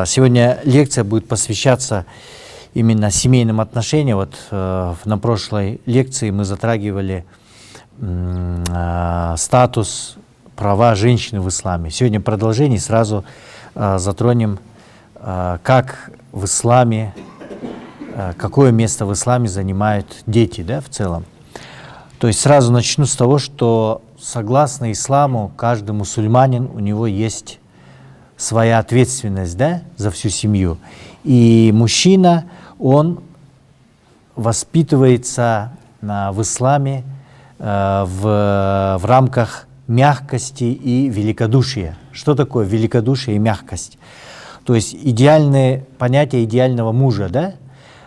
Сегодня лекция будет посвящаться именно семейным отношениям. Вот на прошлой лекции мы затрагивали статус, права женщины в исламе. Сегодня продолжение, сразу затронем, как в исламе, какое место в исламе занимают дети, да, в целом. То есть сразу начну с того, что согласно исламу каждый мусульманин, у него есть своя ответственность, да, за всю семью. И мужчина, он воспитывается в исламе в рамках мягкости и великодушия. Что такое великодушие и мягкость? То есть идеальное понятие идеального мужа, да?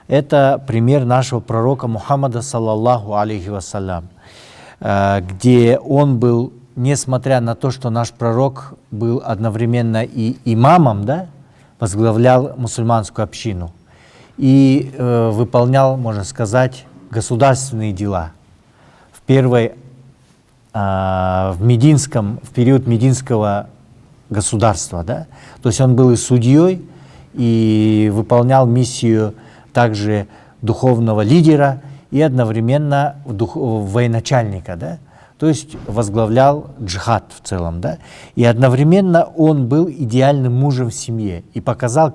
Это пример нашего пророка Мухаммада, саллаллаху алейхи вассалям, где он был, несмотря на то, что наш пророк был одновременно и имамом, да, возглавлял мусульманскую общину и выполнял, можно сказать, государственные дела. В период мединского государства, да, то есть он был и судьей, и выполнял миссию также духовного лидера и одновременно военачальника, да, то есть возглавлял джихад в целом, да, и одновременно он был идеальным мужем в семье и показал,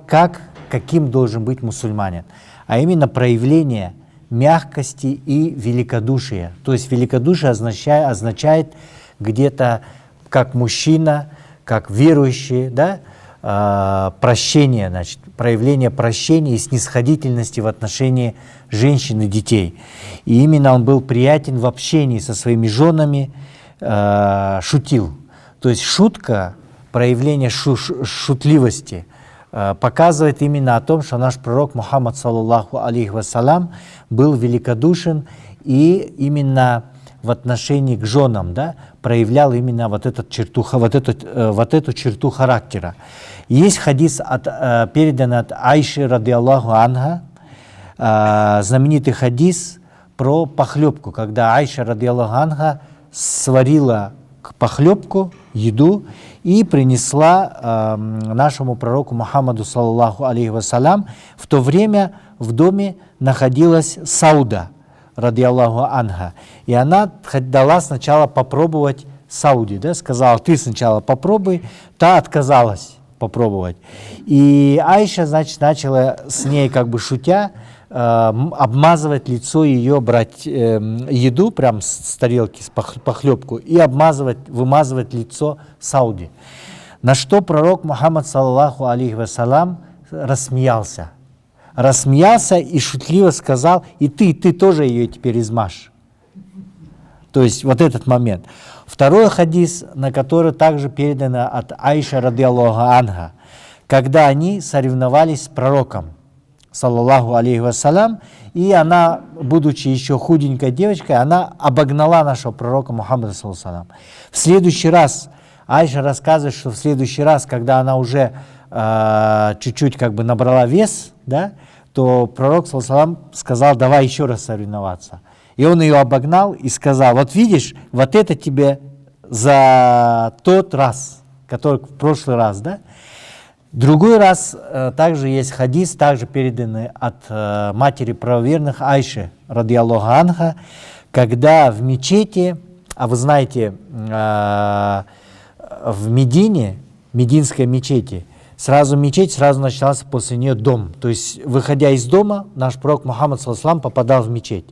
каким должен быть мусульманин, а именно проявление мягкости и великодушия. То есть великодушие означает где-то как мужчина, как верующий, да, прощение, значит, проявление прощения и снисходительности в отношении женщин и детей. И именно он был приятен в общении со своими женами, шутил. То есть шутка, проявление шутливости показывает именно о том, что наш пророк Мухаммад, саллаллаху алейхи вассалям, был великодушен и именно в отношении к женам, да, проявлял именно вот эту черту характера. Есть хадис, передан от Айши, радиаллаху анха, знаменитый хадис про похлебку, когда Айша, радиаллаху анха, сварила похлебку, еду, и принесла нашему пророку Мухаммаду, саллаллаху алейхи вассалям. В то время в доме находилась Сауда, радиаллаху анха, и она дала сначала попробовать Сауде, да, сказала: ты сначала попробуй, та отказалась попробовать. И Айша, значит, начала с ней, как бы шутя, обмазывать лицо ее, брать еду прям с тарелки, с похлебку, и вымазывать лицо Сауде. На что пророк Мухаммад, саллаллаху алейхи вассалям, рассмеялся и шутливо сказал: и ты тоже ее теперь измажь. То есть вот этот момент. Второй хадис, на который также передано от Айши, радиаллаху анха, когда они соревновались с пророком, саллаллаху алейхи вассалям, и она, будучи еще худенькой девочкой, она обогнала нашего пророка Мухаммада, саллаллаху алейхи вассалям. В следующий раз, Айша рассказывает, что в следующий раз, когда она уже чуть-чуть как бы набрала вес, да, то пророк, саллаллаху алейхи вассалям, сказал: давай еще раз соревноваться. И он ее обогнал и сказал: вот видишь, вот это тебе за тот раз, который в прошлый раз, да? Другой раз также есть хадис, также переданный от матери правоверных Айши, радиаллаху анха, когда в мечети, а вы знаете, в Медине, Мединской мечети, сразу начинался после нее дом. То есть, выходя из дома, наш пророк Мухаммад, саллаллаху алейхи вассалям, попадал в мечеть.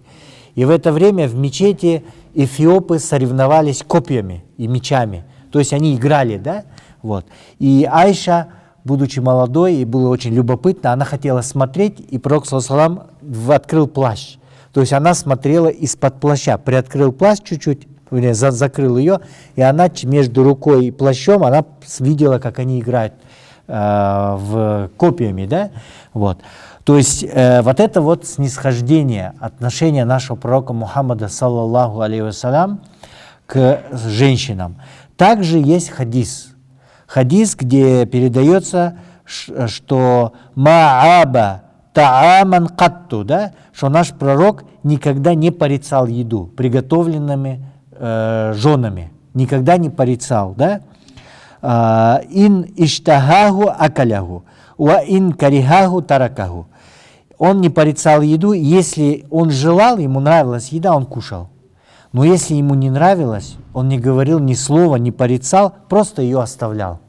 И в это время в мечети эфиопы соревновались копьями и мечами. То есть они играли, да? Вот. И Айша, будучи молодой, и было очень любопытно, она хотела смотреть, и пророк, саллаллаху алейхи вассалям, открыл плащ. То есть она смотрела из-под плаща, приоткрыл плащ чуть-чуть, закрыл ее, и она между рукой и плащом, она видела, как они играют в копьями, да? Вот. То есть вот это вот снисхождение, отношение нашего пророка Мухаммада, саллаллаху алейхи вассалям, к женщинам. Также есть хадис, где передается, что ма'аба та'аман катту, да, что наш пророк никогда не порицал еду приготовленными женами, никогда не порицал, да. Ин иштахаху акаляху. Ва ин карихаху таракаху. Он не порицал еду, если он желал, ему нравилась еда, он кушал. Но если ему не нравилось, он не говорил ни слова, не порицал, просто ее оставлял.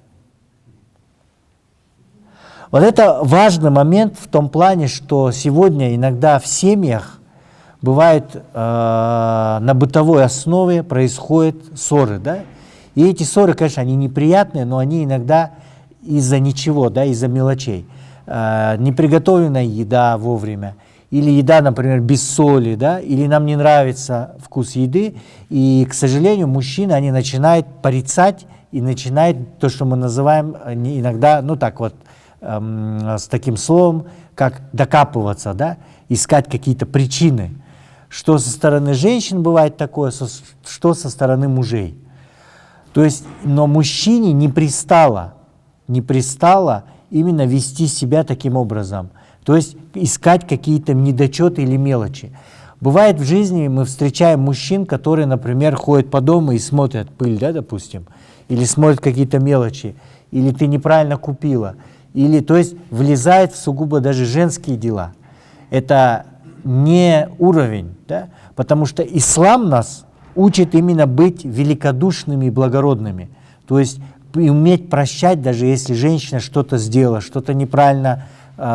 Вот это важный момент в том плане, что сегодня иногда в семьях бывает на бытовой основе происходят ссоры, да? И эти ссоры, конечно, они неприятные, но они иногда из-за ничего, да, из-за мелочей. Неприготовленная еда вовремя, или еда, например, без соли, да, или нам не нравится вкус еды, и, к сожалению, мужчины, они начинают порицать и начинают то, что мы называем иногда, ну так вот, с таким словом, как докапываться, да, искать какие-то причины, что со стороны женщин бывает такое, что со стороны мужей. То есть, но мужчине не пристало именно вести себя таким образом, то есть искать какие-то недочеты или мелочи. Бывает в жизни, мы встречаем мужчин, которые, например, ходят по дому и смотрят пыль, да, допустим, или смотрят какие-то мелочи, или ты неправильно купила, или, то есть, влезает в сугубо даже женские дела. Это не уровень, да, потому что ислам нас учит именно быть великодушными и благородными, то есть и уметь прощать, даже если женщина что-то сделала, что-то неправильно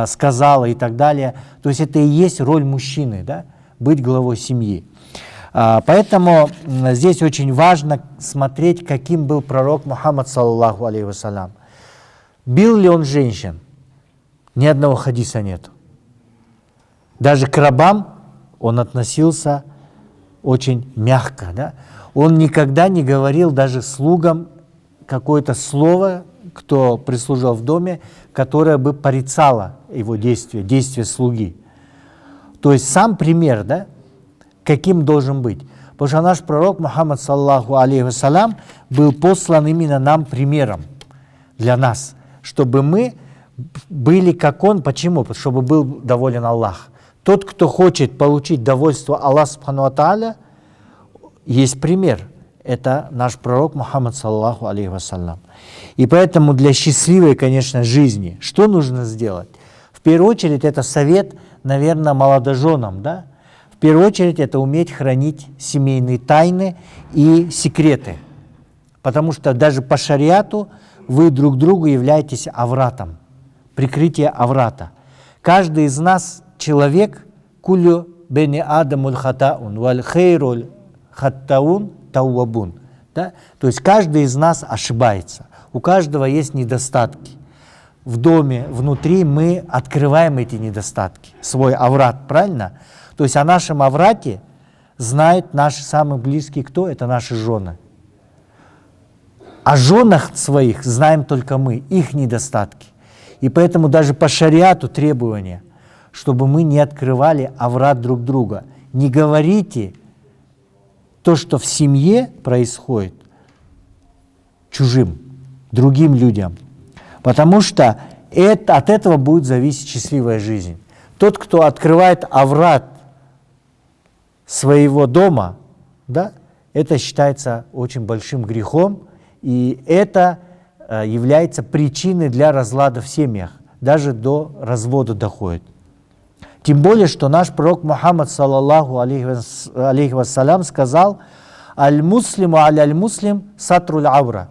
сказала и так далее. То есть это и есть роль мужчины, да, быть главой семьи. Поэтому здесь очень важно смотреть, каким был пророк Мухаммад, саллаллаху алейхи вассалям. Бил ли он женщин? Ни одного хадиса нет. Даже к рабам он относился очень мягко. Да? Он никогда не говорил даже слугам какое-то слово, кто прислуживал в доме, которое бы порицало его действия слуги. То есть сам пример, да, каким должен быть. Потому что наш пророк Мухаммад, саллаллаху алейхи вассалям, был послан именно нам примером для нас, чтобы мы были как он. Почему? Чтобы был доволен Аллах. Тот, кто хочет получить довольство Аллаха субхану ва тааля, есть пример. Это наш пророк Мухаммад, саллаллаху алейхи вассалям. И поэтому для счастливой, конечно, жизни, что нужно сделать? В первую очередь, это совет, наверное, молодоженам, да? В первую очередь, это уметь хранить семейные тайны и секреты. Потому что даже по шариату вы друг другу являетесь авратом, прикрытие аврата. Каждый из нас человек, кулю бени адамуль хатаун, валь хейруль хаттаун тауабун. Да? То есть каждый из нас ошибается, у каждого есть недостатки. В доме, внутри мы открываем эти недостатки, свой аврат, правильно? То есть о нашем аврате знают наши самые близкие кто? Это наши жены. О женах своих знаем только мы, их недостатки. И поэтому даже по шариату требования, чтобы мы не открывали аврат друг друга. Не говорите то, что в семье происходит, чужим, другим людям. Потому что от этого будет зависеть счастливая жизнь. Тот, кто открывает аврат своего дома, да, это считается очень большим грехом, и это является причиной для разлада в семьях, даже до развода доходит. Тем более, что наш пророк Мухаммад, саллаллаху алейхи вассалям, сказал: «Аль-муслиму аль-муслим сатруль авра».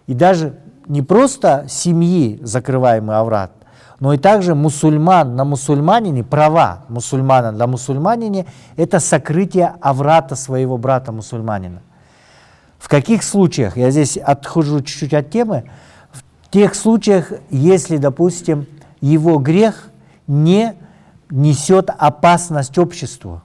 И даже не просто семьи закрываемый аврат, но и также мусульман на мусульманине, права мусульмана на мусульманине – это сокрытие аврата своего брата мусульманина. В каких случаях? Я здесь отхожу чуть-чуть от темы. В тех случаях, если, допустим, его грех не несет опасность обществу.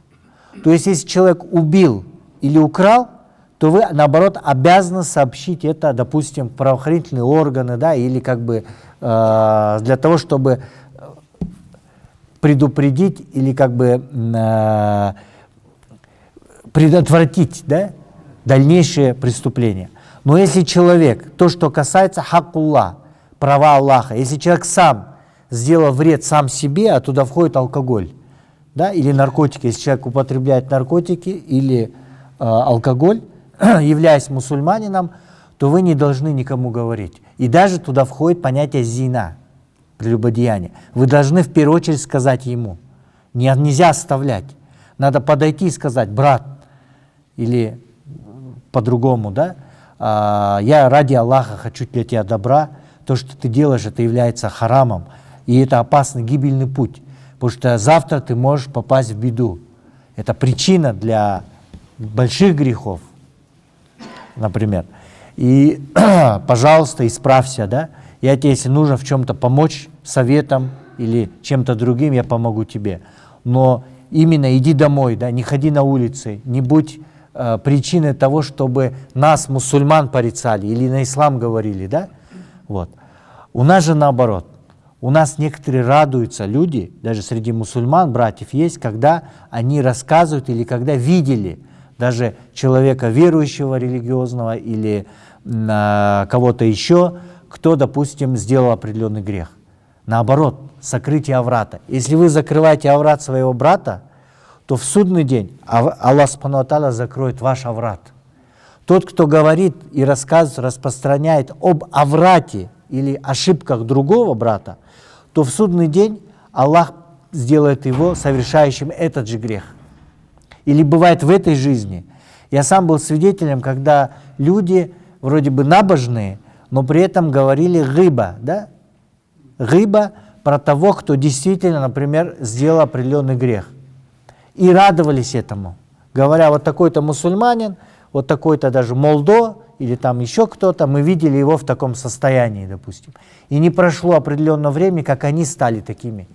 То есть, если человек убил или украл, то вы, наоборот, обязаны сообщить это, допустим, в правоохранительные органы, да, или как бы для того, чтобы предупредить или как бы предотвратить, да, дальнейшее преступление. Но если человек, то, что касается хаккуллах, права Аллаха, если человек сам сделал вред сам себе, а туда входит алкоголь, да, или наркотики, если человек употребляет наркотики или алкоголь, являясь мусульманином, то вы не должны никому говорить. И даже туда входит понятие зина. прелюбодеяние, вы должны в первую очередь сказать ему. Нельзя оставлять. Надо подойти и сказать: брат, или по-другому, да, я ради Аллаха хочу для тебя добра, то, что ты делаешь, это является харамом, и это опасный, гибельный путь, потому что завтра ты можешь попасть в беду. Это причина для больших грехов, например. И, пожалуйста, исправься, да, я тебе, если нужно в чем-то помочь, советом или чем-то другим, я помогу тебе. Но именно иди домой, да, не ходи на улицы, не будь причиной того, чтобы нас, мусульман, порицали или на ислам говорили, да? Вот. У нас же наоборот. У нас некоторые радуются, люди, даже среди мусульман, братьев, есть, когда они рассказывают или когда видели даже человека верующего, религиозного или кого-то еще, кто, допустим, сделал определенный грех. Наоборот, сокрытие аврата. Если вы закрываете аврат своего брата, то в судный день Аллах Субхану ва Тааля закроет ваш аврат. Тот, кто говорит и рассказывает, распространяет об аврате или ошибках другого брата, то в судный день Аллах сделает его совершающим этот же грех. Или бывает в этой жизни. Я сам был свидетелем, когда люди вроде бы набожные, но при этом говорили гыба, да? Гыба про того, кто действительно, например, сделал определенный грех. И радовались этому, говоря: вот такой-то мусульманин, вот такой-то даже молдо, или там еще кто-то, мы видели его в таком состоянии, допустим. И не прошло определенное время, как они стали такими.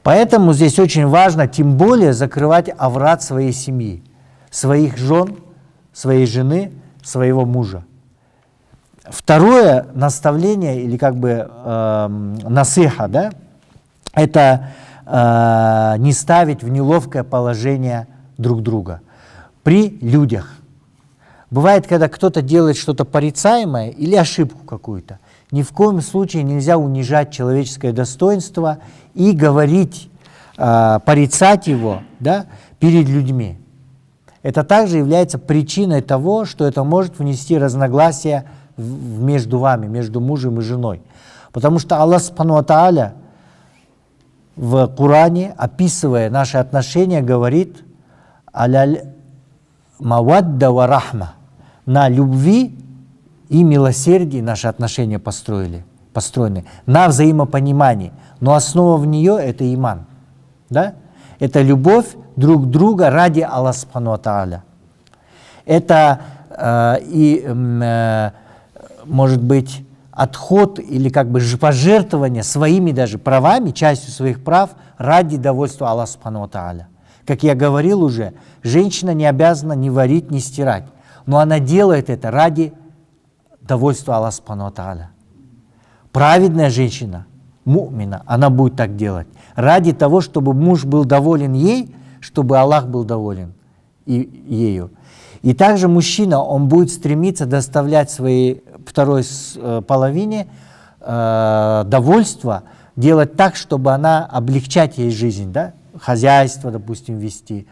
Поэтому здесь очень важно, тем более, закрывать аврат своей семьи, своих жен, своей жены, своего мужа. Второе наставление, или как бы насыха, да, это не ставить в неловкое положение друг друга при людях. Бывает, когда кто-то делает что-то порицаемое или ошибку какую-то, ни в коем случае нельзя унижать человеческое достоинство и говорить, порицать его, да, перед людьми. Это также является причиной того, что это может внести разногласия между вами, между мужем и женой. Потому что Аллах Субхану ва Тааля в Коране, описывая наши отношения, говорит: «Аляль мавадда ва рахма». На любви и милосердии наши отношения построены, на взаимопонимании. Но основа в нее — это иман. Да? Это любовь друг друга ради Аллаха Субхану ва Тааля. Это может быть отход или как бы пожертвование своими даже правами, частью своих прав ради довольства Аллаха Субхану ва Тааля. Как я говорил уже, женщина не обязана ни варить, ни стирать, но она делает это ради довольства Аллаха Субхану ва Тааля. Праведная женщина, му'мина, она будет так делать ради того, чтобы муж был доволен ей, чтобы Аллах был доволен ею. И также мужчина, он будет стремиться доставлять своей второй половине довольство, делать так, чтобы она облегчать ей жизнь, да? Хозяйство, допустим, вести,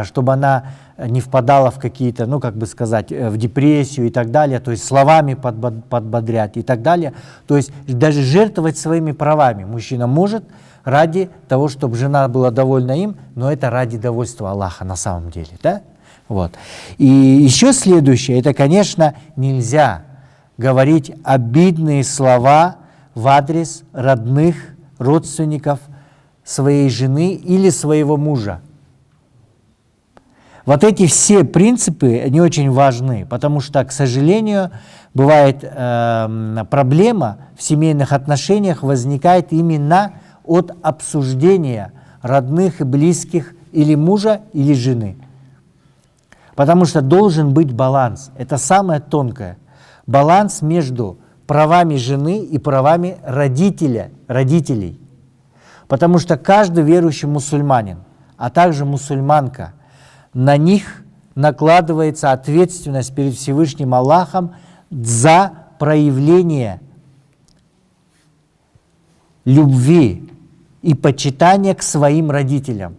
чтобы она не впадала в какие-то, ну, как бы сказать, в депрессию и так далее, то есть словами подбодрять и так далее. То есть даже жертвовать своими правами мужчина может ради того, чтобы жена была довольна им, но это ради довольства Аллаха на самом деле, да? Вот. И еще следующее, это, конечно, нельзя говорить обидные слова в адрес родных, родственников своей жены или своего мужа. Вот эти все принципы, они очень важны, потому что, к сожалению, бывает проблема в семейных отношениях возникает именно от обсуждения родных и близких или мужа, или жены. Потому что должен быть баланс. Это самое тонкое. Баланс между правами жены и правами родителей. Потому что каждый верующий мусульманин, а также мусульманка, на них накладывается ответственность перед Всевышним Аллахом за проявление любви и почитания к своим родителям.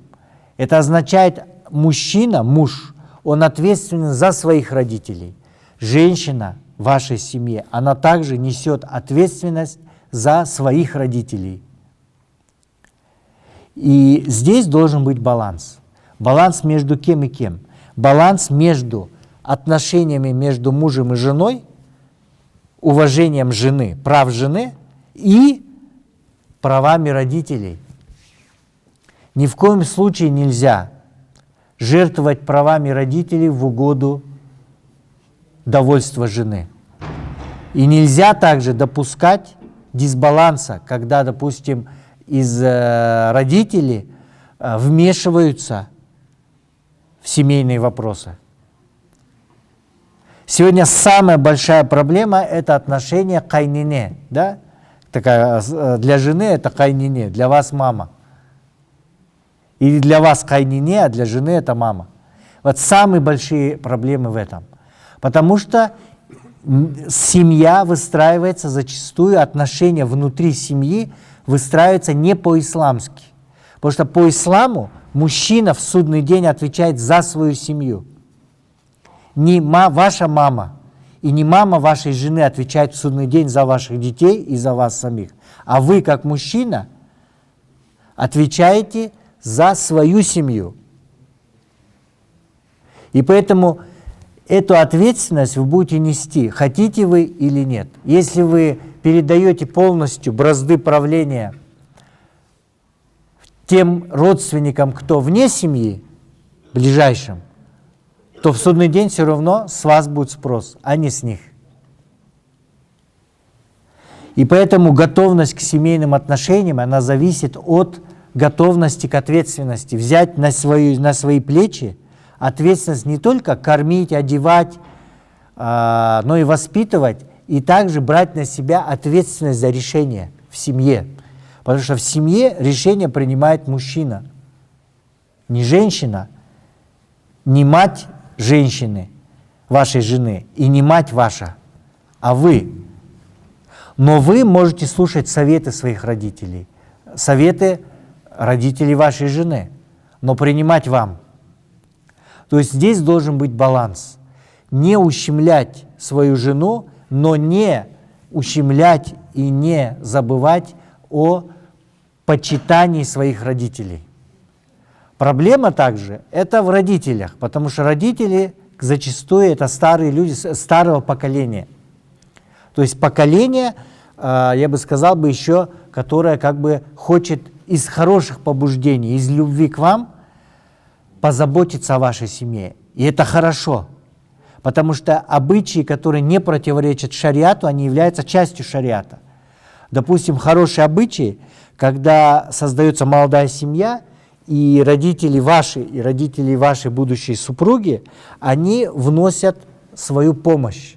Это означает, мужчина, муж, он ответственен за своих родителей. Женщина в вашей семье, она также несет ответственность за своих родителей. И здесь должен быть баланс. Баланс между кем и кем? Баланс между отношениями между мужем и женой, уважением жены, прав жены и правами родителей. Ни в коем случае нельзя жертвовать правами родителей в угоду довольства жены. И нельзя также допускать дисбаланса, когда, допустим, из родителей вмешиваются в семейные вопросы. Сегодня самая большая проблема – это отношение кайнине. Да? Такая, для жены это кайнине, для вас мама. Или для вас кайнине, а для жены это мама. Вот самые большие проблемы в этом. Потому что семья выстраивается зачастую, отношения внутри семьи выстраиваются не по-исламски. Потому что по исламу мужчина в судный день отвечает за свою семью. Не ваша мама и не мама вашей жены отвечает в судный день за ваших детей и за вас самих. А вы, как мужчина, отвечаете за свою семью. И поэтому эту ответственность вы будете нести, хотите вы или нет. Если вы передаете полностью бразды правления тем родственникам, кто вне семьи, ближайшим, то в судный день все равно с вас будет спрос, а не с них. И поэтому готовность к семейным отношениям, она зависит от готовности к ответственности. Взять на свои плечи ответственность не только кормить, одевать, но и воспитывать, и также брать на себя ответственность за решение в семье. Потому что в семье решение принимает мужчина, не женщина, не мать женщины, вашей жены, и не мать ваша, а вы. Но вы можете слушать советы своих родителей, советы родителей вашей жены, но принимать вам. То есть здесь должен быть баланс. Не ущемлять свою жену, но не ущемлять и не забывать о почитании своих родителей. Проблема также это в родителях, потому что родители зачастую это старые люди старого поколения. То есть поколение, я бы сказал бы еще, которое как бы хочет из хороших побуждений, из любви к вам позаботиться о вашей семье. И это хорошо, потому что обычаи, которые не противоречат шариату, они являются частью шариата. Допустим, хорошие обычаи, когда создается молодая семья, и родители вашей будущей супруги, они вносят свою помощь.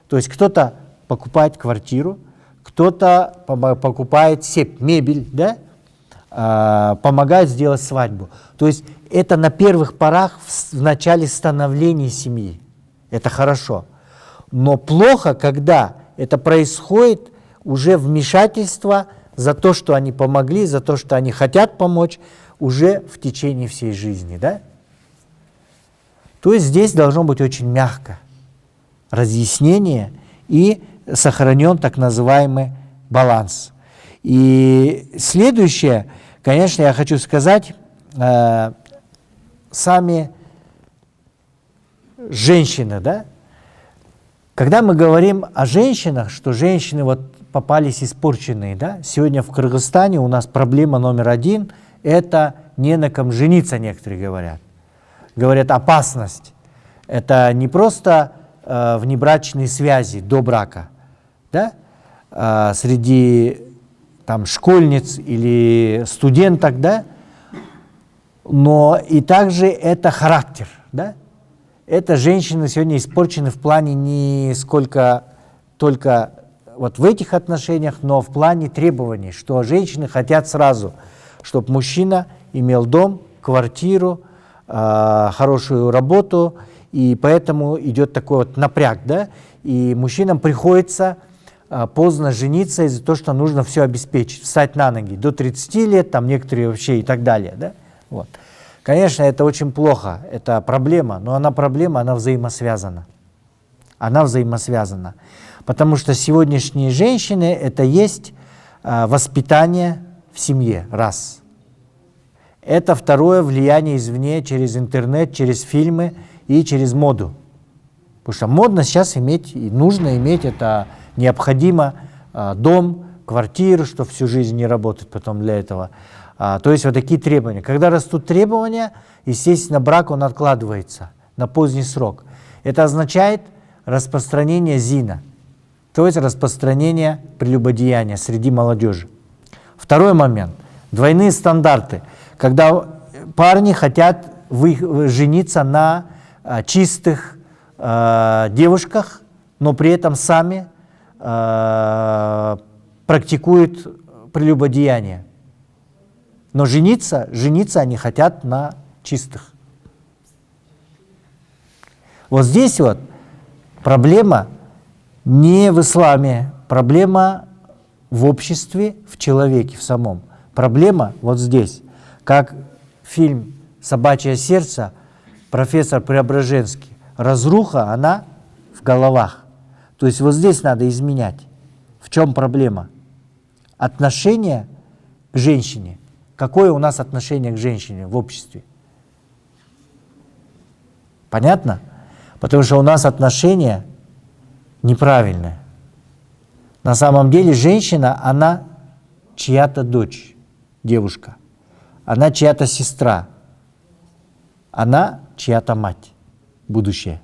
То есть кто-то покупает квартиру, кто-то покупает мебель, да? Помогает сделать свадьбу. То есть это на первых порах в начале становления семьи. Это хорошо. Но плохо, когда это происходит уже вмешательство за то, что они помогли, за то, что они хотят помочь, уже в течение всей жизни. Да? То есть здесь должно быть очень мягко разъяснение и сохранен так называемый баланс. И следующее, конечно, я хочу сказать, сами женщины, да? Когда мы говорим о женщинах, что женщины вот попались испорченные, да? Сегодня в Кыргызстане у нас проблема номер один – это не на ком жениться, некоторые говорят. Говорят, опасность. Это не просто внебрачные связи до брака, да? Среди там, школьниц или студенток, да? Но и также это характер. Да? Это женщины сегодня испорчены в плане не сколько только вот в этих отношениях, но в плане требований, что женщины хотят сразу, чтобы мужчина имел дом, квартиру, хорошую работу, и поэтому идет такой вот напряг, да? И мужчинам приходится поздно жениться из-за того, что нужно все обеспечить, встать на ноги до 30 лет, там некоторые вообще и так далее, да? Вот. Конечно, это очень плохо, это проблема, но она взаимосвязана. Она взаимосвязана. Потому что сегодняшние женщины, это есть воспитание в семье, раз. Это второе, влияние извне через интернет, через фильмы и через моду. Потому что модно сейчас иметь, и нужно иметь, это необходимо, дом, квартиру, что всю жизнь не работать потом для этого. То есть вот такие требования. Когда растут требования, естественно, брак он откладывается на поздний срок. Это означает распространение зина, то есть распространение прелюбодеяния среди молодежи. Второй момент. Двойные стандарты. Когда парни хотят жениться на чистых девушках, но при этом сами практикуют прелюбодеяние. Но жениться они хотят на чистых. Вот здесь вот проблема не в исламе, проблема в обществе, в человеке, в самом. Проблема вот здесь. Как фильм «Собачье сердце», профессор Преображенский, разруха, она в головах. То есть вот здесь надо изменять. В чем проблема? Отношение к женщине. Какое у нас отношение к женщине в обществе? Понятно? Потому что у нас отношение неправильное. На самом деле женщина, она чья-то дочь, девушка. Она чья-то сестра. Она чья-то мать, будущее.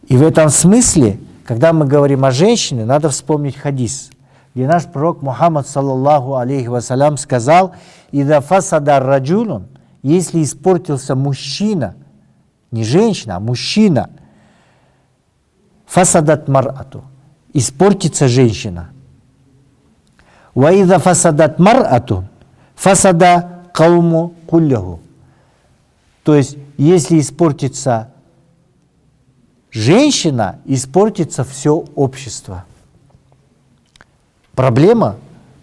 И в этом смысле, когда мы говорим о женщине, надо вспомнить хадис, где наш пророк Мухаммад, саллаллаху алейхи вассалям, сказал: «Ида фасада раджулун», если испортился мужчина, не женщина, а мужчина, фасадат мар'ату, испортится женщина. Ва ида фасадат мар'ату, фасада кауму кулляху. То есть, если испортится женщина, испортится все общество. Проблема,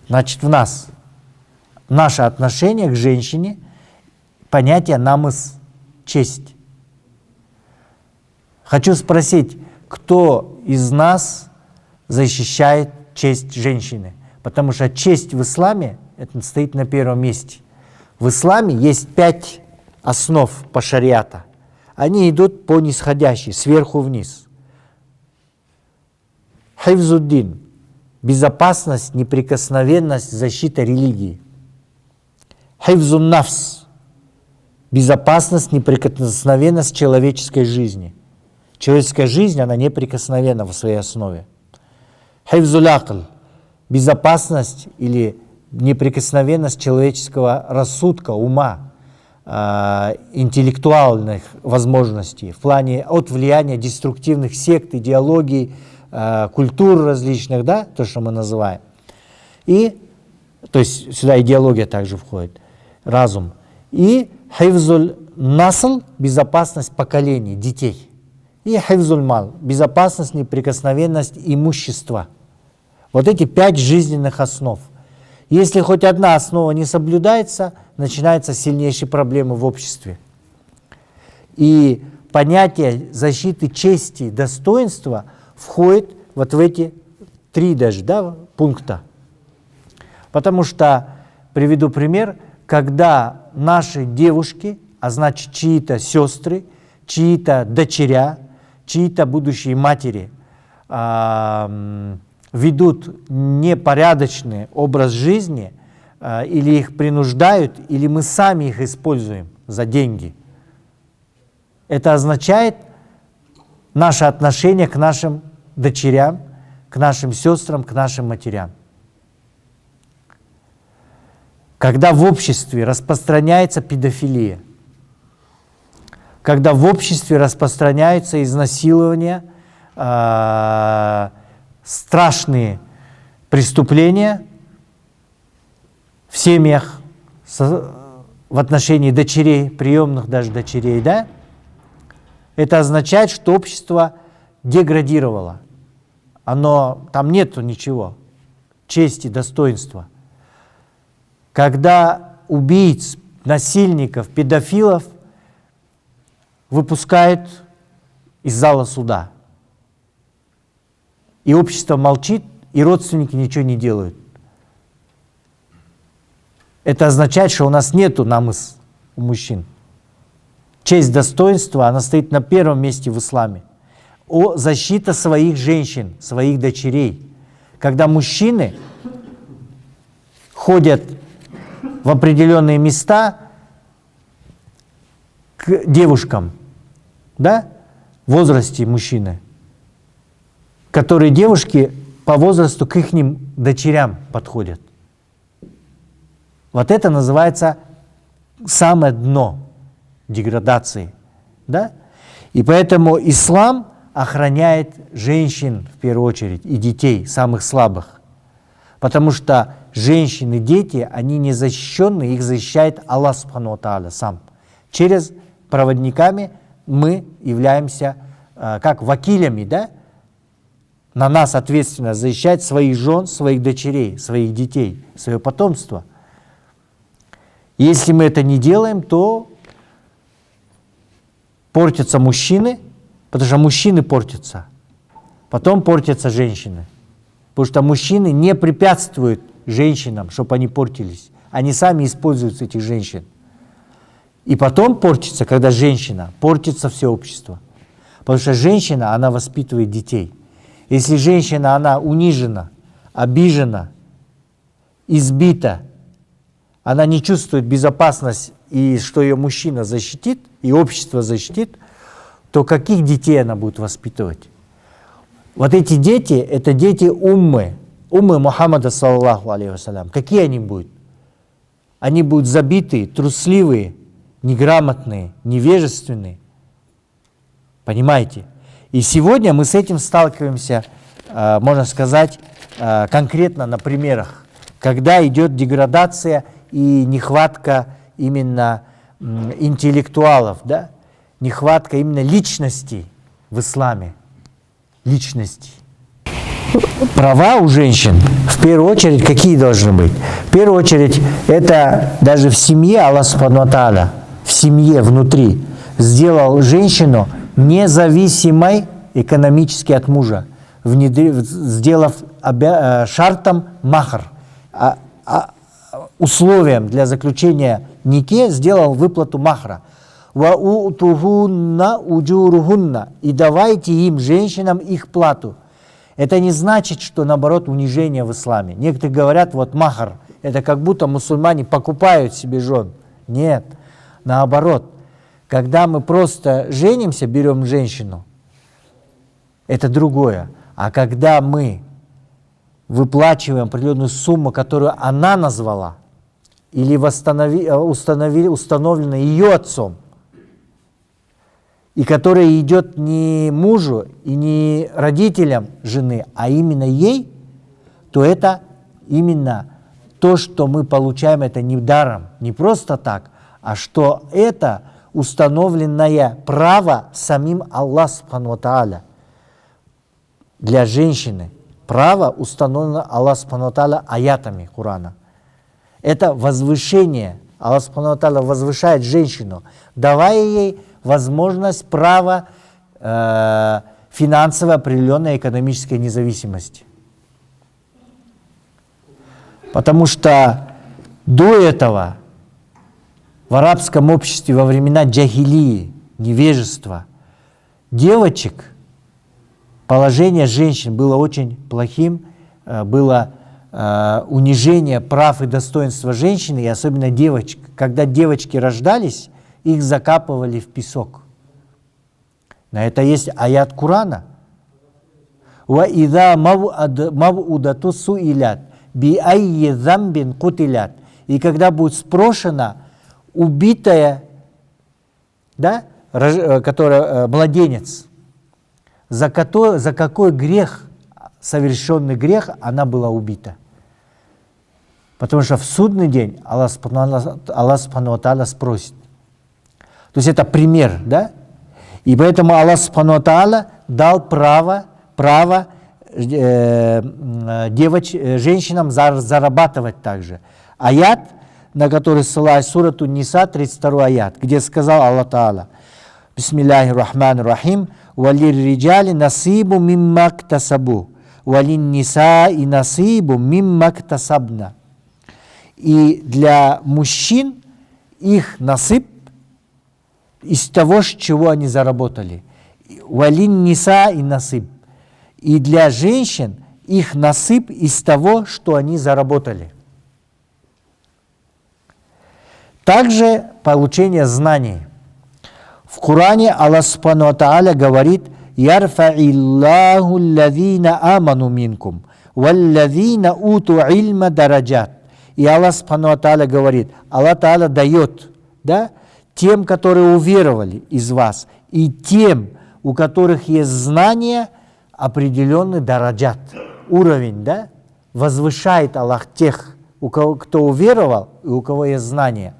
значит, в нас. Наше отношение к женщине, понятие намыс, честь. Хочу спросить, кто из нас защищает честь женщины? Потому что честь в исламе это стоит на первом месте. В исламе есть 5 основ по шариата. Они идут по нисходящей, сверху вниз. Хифзуддин. Безопасность, неприкосновенность, защита религии. Хифзун нафс. Безопасность, неприкосновенность человеческой жизни. Человеческая жизнь, она неприкосновенна в своей основе. Хифзул акл. Безопасность или неприкосновенность человеческого рассудка, ума, интеллектуальных возможностей в плане от влияния деструктивных сект, идеологий, культур различных, да, то, что мы называем. И, то есть сюда идеология также входит, разум. И хифзуль насл, безопасность поколений, детей. И хифзуль мал, безопасность, неприкосновенность имущества. Вот эти 5 жизненных основ. Если хоть одна основа не соблюдается, начинаются сильнейшие проблемы в обществе. И понятие защиты чести, достоинства входит вот в эти 3 даже, да, пункта. Потому что, приведу пример, когда наши девушки, а значит чьи-то сестры, чьи-то дочеря, чьи-то будущие матери ведут непорядочный образ жизни, или их принуждают, или мы сами их используем за деньги. Это означает наше отношение к нашим дочерям, к нашим сестрам, к нашим матерям. Когда в обществе распространяется педофилия, когда в обществе распространяются изнасилования, страшные преступления в семьях, в отношении дочерей, приемных даже дочерей, да? Это означает, что общество деградировало. Там нету ничего, чести, достоинства. Когда убийц, насильников, педофилов выпускают из зала суда, и общество молчит и родственники ничего не делают. Это означает, что у нас нету намыс у мужчин. Честь, достоинство, она стоит на первом месте в исламе. Защита своих женщин, своих дочерей. Когда мужчины ходят в определенные места к девушкам, да, в возрасте мужчины, которые девушки по возрасту к их дочерям подходят. Вот это называется самое дно деградации. Да? И поэтому ислам охраняет женщин в первую очередь и детей, самых слабых. Потому что женщины, дети, они не защищенные, их защищает Аллах Субхану ва Тааля сам. Через проводниками мы являемся как вакилями, да? На нас ответственность защищать своих жен, своих дочерей, своих детей, свое потомство. Если мы это не делаем, то портятся мужчины, потому что мужчины портятся. Потом портятся женщины. Потому что мужчины не препятствуют женщинам, чтобы они портились. Они сами используют этих женщин. И потом портится, когда женщина, портится все общество. Потому что женщина, она воспитывает детей. Если женщина, она унижена, обижена, избита, она не чувствует безопасность, и что ее мужчина защитит, и общество защитит, то каких детей она будет воспитывать? Вот эти дети, это дети уммы Мухаммада, саллаллаху алейхи вассалям. Какие они будут? Они будут забитые, трусливые, неграмотные, невежественные. Понимаете? И сегодня мы с этим сталкиваемся, можно сказать, конкретно на примерах, когда идет деградация и нехватка именно интеллектуалов, да? Нехватка именно личностей в исламе. Личностей. Права у женщин, в первую очередь, какие должны быть? В первую очередь, это даже в семье Аллах Субхану ва Тааля, в семье внутри, сделал женщину независимой экономически от мужа, сделав шартом махр, условием для заключения нике сделал выплату махра. «Ваутухунна уджурухунна» и давайте им, женщинам, их плату. Это не значит, что наоборот унижение в исламе. Некоторые говорят, вот махр, это как будто мусульмане покупают себе жен. Нет, наоборот. Когда мы просто женимся, берем женщину, это другое. А когда мы выплачиваем определенную сумму, которую она назвала, или установлена ее отцом, и которая идет не мужу и не родителям жены, а именно ей, то это именно то, что мы получаем, это не даром, не просто так, а что это установленное право самим Аллах Субхану ва Тааля для женщины. Право установлено Аллах Субхану ва Тааля аятами Корана. Это возвышение. Аллах Субхану ва Тааля возвышает женщину, давая ей возможность, право финансовой определенной экономической независимости. Потому что до этого в арабском обществе во времена джахилии, невежества, девочек, положение женщин было очень плохим, было унижение прав и достоинства женщины, и особенно девочек. Когда девочки рождались, их закапывали в песок. На это есть аят Корана. «Ва-ида мав'удату суилят, би-айи замбин кутилят». И когда будет спрошена убитая, да, которая младенец, за какой грех, совершенный грех, она была убита. Потому что в судный день Аллах Субхану ва Тааля спросит. То есть это пример, да? И поэтому Аллах Субхану ва Тааля дал право женщинам зарабатывать также. Аят, на который ссылаюсь, сурату Ниса, 32 аят, где сказал Аллах Тааля: Бисмиллахи рахмани рахим, валир риджали насибу мимма ктасабу, валин ниса и насибу мимма ктасабна. И для мужчин их насып из того, с чего они заработали. Валин ниса и насып. И для женщин их насып из того, что они заработали. Также получение знаний. В Коране Аллах Субхану ва Тааля говорит: «Ярфа'иллаху аллазина аману минкум, валлазина уту ильма дараджат». И Аллах Субхану ва Тааля говорит, Аллах Тааля дает, да, тем, которые уверовали из вас, и тем, у которых есть знания, определенный дараджат, уровень, да, возвышает Аллах тех, у кого, кто уверовал и у кого есть знания.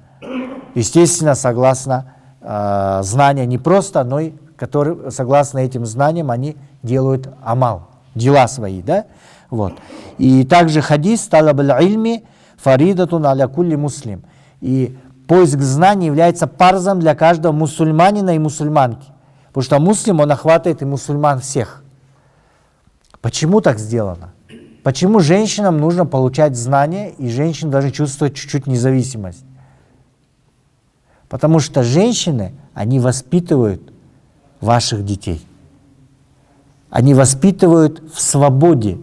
Естественно, согласно знания не просто, но и которые, согласно этим знаниям, они делают амал, дела свои, да, вот. И также хадис «Талаб аль-ильми фаридатун аля кулли муслим». И поиск знаний является парзом для каждого мусульманина и мусульманки. Потому что муслим, он охватывает и мусульман всех. Почему так сделано? Почему женщинам нужно получать знания, и женщины должны чувствовать чуть-чуть независимость? Потому что женщины, они воспитывают ваших детей. Они воспитывают в свободе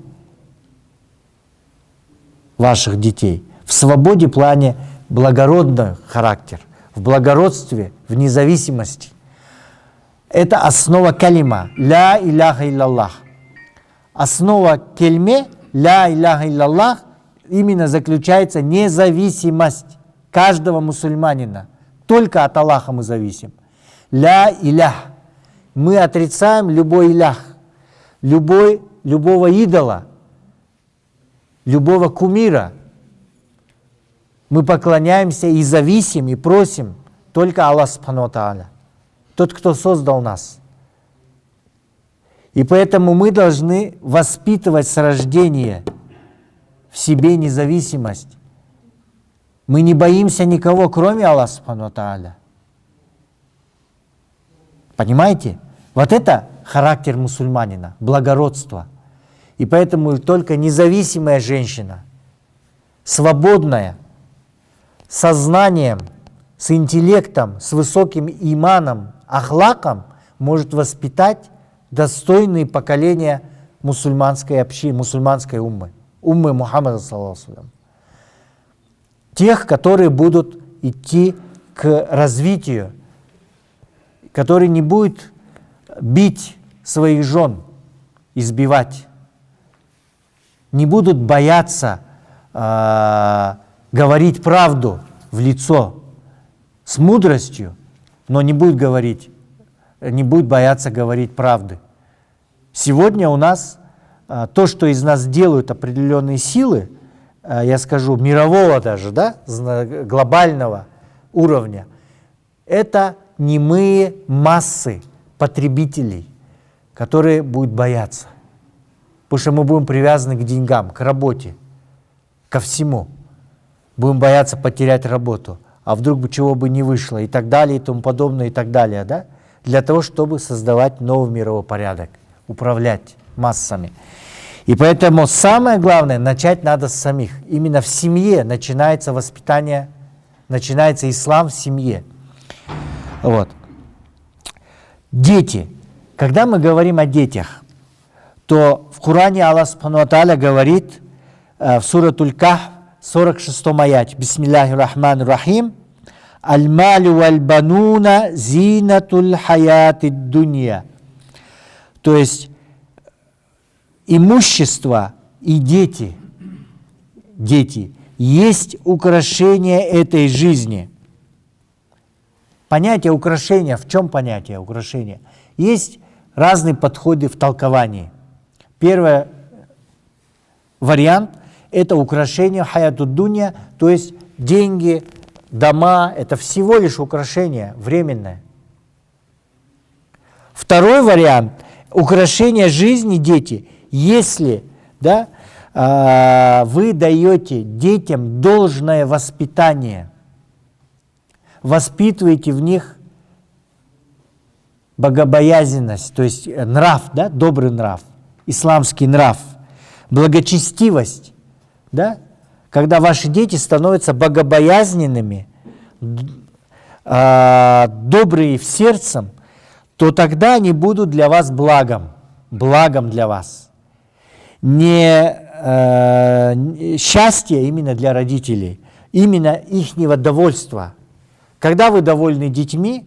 ваших детей. В свободе в плане благородный характер, в благородстве, в независимости. Это основа калима «Ля иляха илляллах». Основа кельме «Ля иляха илляллах» именно заключается независимость каждого мусульманина. Только от Аллаха мы зависим. «Ля илях». Мы отрицаем любой илях, любого идола, любого кумира. Мы поклоняемся и зависим, и просим только Аллах Субхану ва Тааля, тот, кто создал нас. И поэтому мы должны воспитывать с рождения в себе независимость. Мы не боимся никого, кроме Аллаха Субхану ва Тааля. Понимаете? Вот это характер мусульманина, благородство. И поэтому только независимая женщина, свободная, со знанием, с интеллектом, с высоким иманом, ахлаком может воспитать достойные поколения мусульманской общины, мусульманской уммы Мухаммада саллаллаху алейхи ва саллям. Тех, которые будут идти к развитию, которые не будут бить своих жен, избивать, не будут бояться говорить правду в лицо с мудростью, но не будет бояться говорить правды. Сегодня у нас то, что из нас делают определенные силы, я скажу, мирового даже, да, глобального уровня, это немые массы потребителей, которые будут бояться. Потому что мы будем привязаны к деньгам, к работе, ко всему. Будем бояться потерять работу, а вдруг бы чего бы не вышло, и так далее, и тому подобное, и так далее, да? Для того, чтобы создавать новый мировой порядок, управлять массами. И поэтому самое главное, начать надо с самих. Именно в семье начинается воспитание, начинается ислам в семье. Вот. Дети. Когда мы говорим о детях, то в Коране Аллах Субхану ва Тааля говорит в суратуль Кахф, 46-м аяте: Бисмиллахир рахманир рахим. Аль-малю валь-бануна зинатуль хаяти дунья. То есть имущество и дети есть украшение этой жизни. Понятие украшения, в чем понятие украшения? Есть разные подходы в толковании. Первый вариант – это украшение хаяту дунья, то есть деньги, дома – это всего лишь украшение временное. Второй вариант – украшение жизни, дети. Если, да, вы даете детям должное воспитание, воспитываете в них богобоязненность, то есть нрав, да, добрый нрав, исламский нрав, благочестивость, да? Когда ваши дети становятся богобоязненными, добрые в сердцем, то тогда они будут для вас благом для вас. Не счастье именно для родителей, именно ихнего довольства. Когда вы довольны детьми,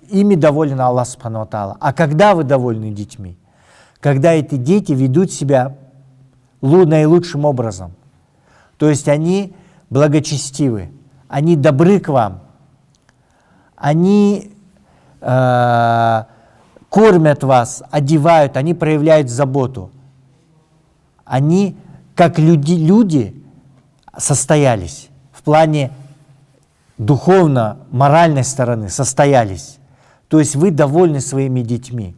ими доволен Аллах Субхану ва Тааля. А когда вы довольны детьми? Когда эти дети ведут себя наилучшим образом. То есть они благочестивы, они добры к вам, они кормят вас, одевают, они проявляют заботу. Они, как люди состоялись в плане духовно-моральной стороны, состоялись. То есть вы довольны своими детьми,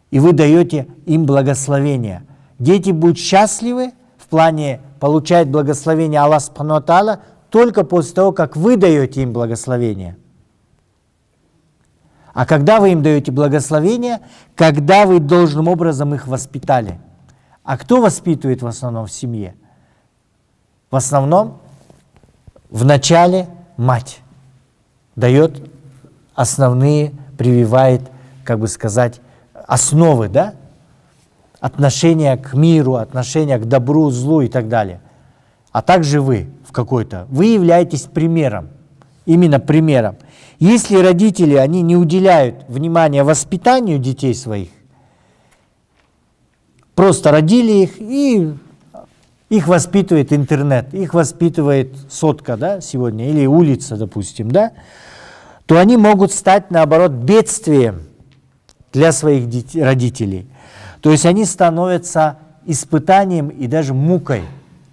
и вы даете им благословение. Дети будут счастливы в плане получать благословение Аллаха Субхану ва Тааля только после того, как вы даете им благословение. А когда вы им даете благословение, когда вы должным образом их воспитали. А кто воспитывает в основном в семье? В основном в начале мать дает основные, прививает, как бы сказать, основы, да? Отношения к миру, отношения к добру, злу и так далее. А также вы вы являетесь примером, именно примером. Если родители, они не уделяют внимания воспитанию детей своих, просто родили их, и их воспитывает интернет, их воспитывает сотка, да, сегодня, или улица, допустим, да, то они могут стать, наоборот, бедствием для своих родителей. То есть они становятся испытанием и даже мукой,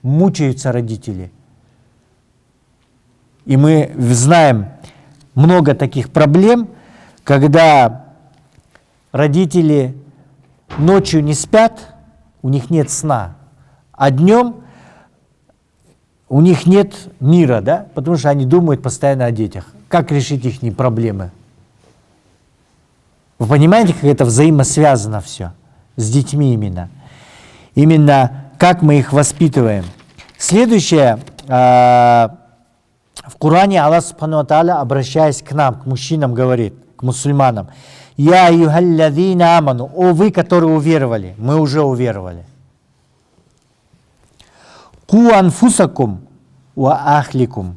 мучаются родители. И мы знаем много таких проблем, когда родители ночью не спят, у них нет сна, а днем у них нет мира, да, потому что они думают постоянно о детях. Как решить их проблемы? Вы понимаете, как это взаимосвязано все с детьми именно? Именно как мы их воспитываем. Следующее, в Коране Аллах Субхану ва Тааля, обращаясь к нам, к мужчинам, говорит, к мусульманам: «Я айюхаллазина аману», о вы, которые уверовали, мы уже уверовали. «Ку анфусакум ва ахликум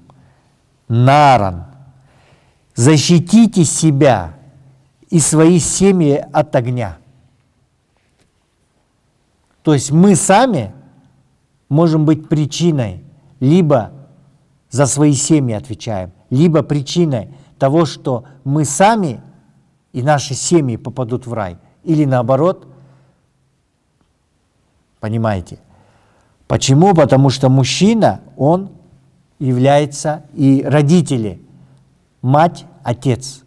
наран», защитите себя и свои семьи от огня. То есть мы сами можем быть причиной, либо за свои семьи отвечаем, либо причиной того, что мы сами и наши семьи попадут в рай, или наоборот. Понимаете? Почему? Потому что мужчина, он является и родители, мать, отец.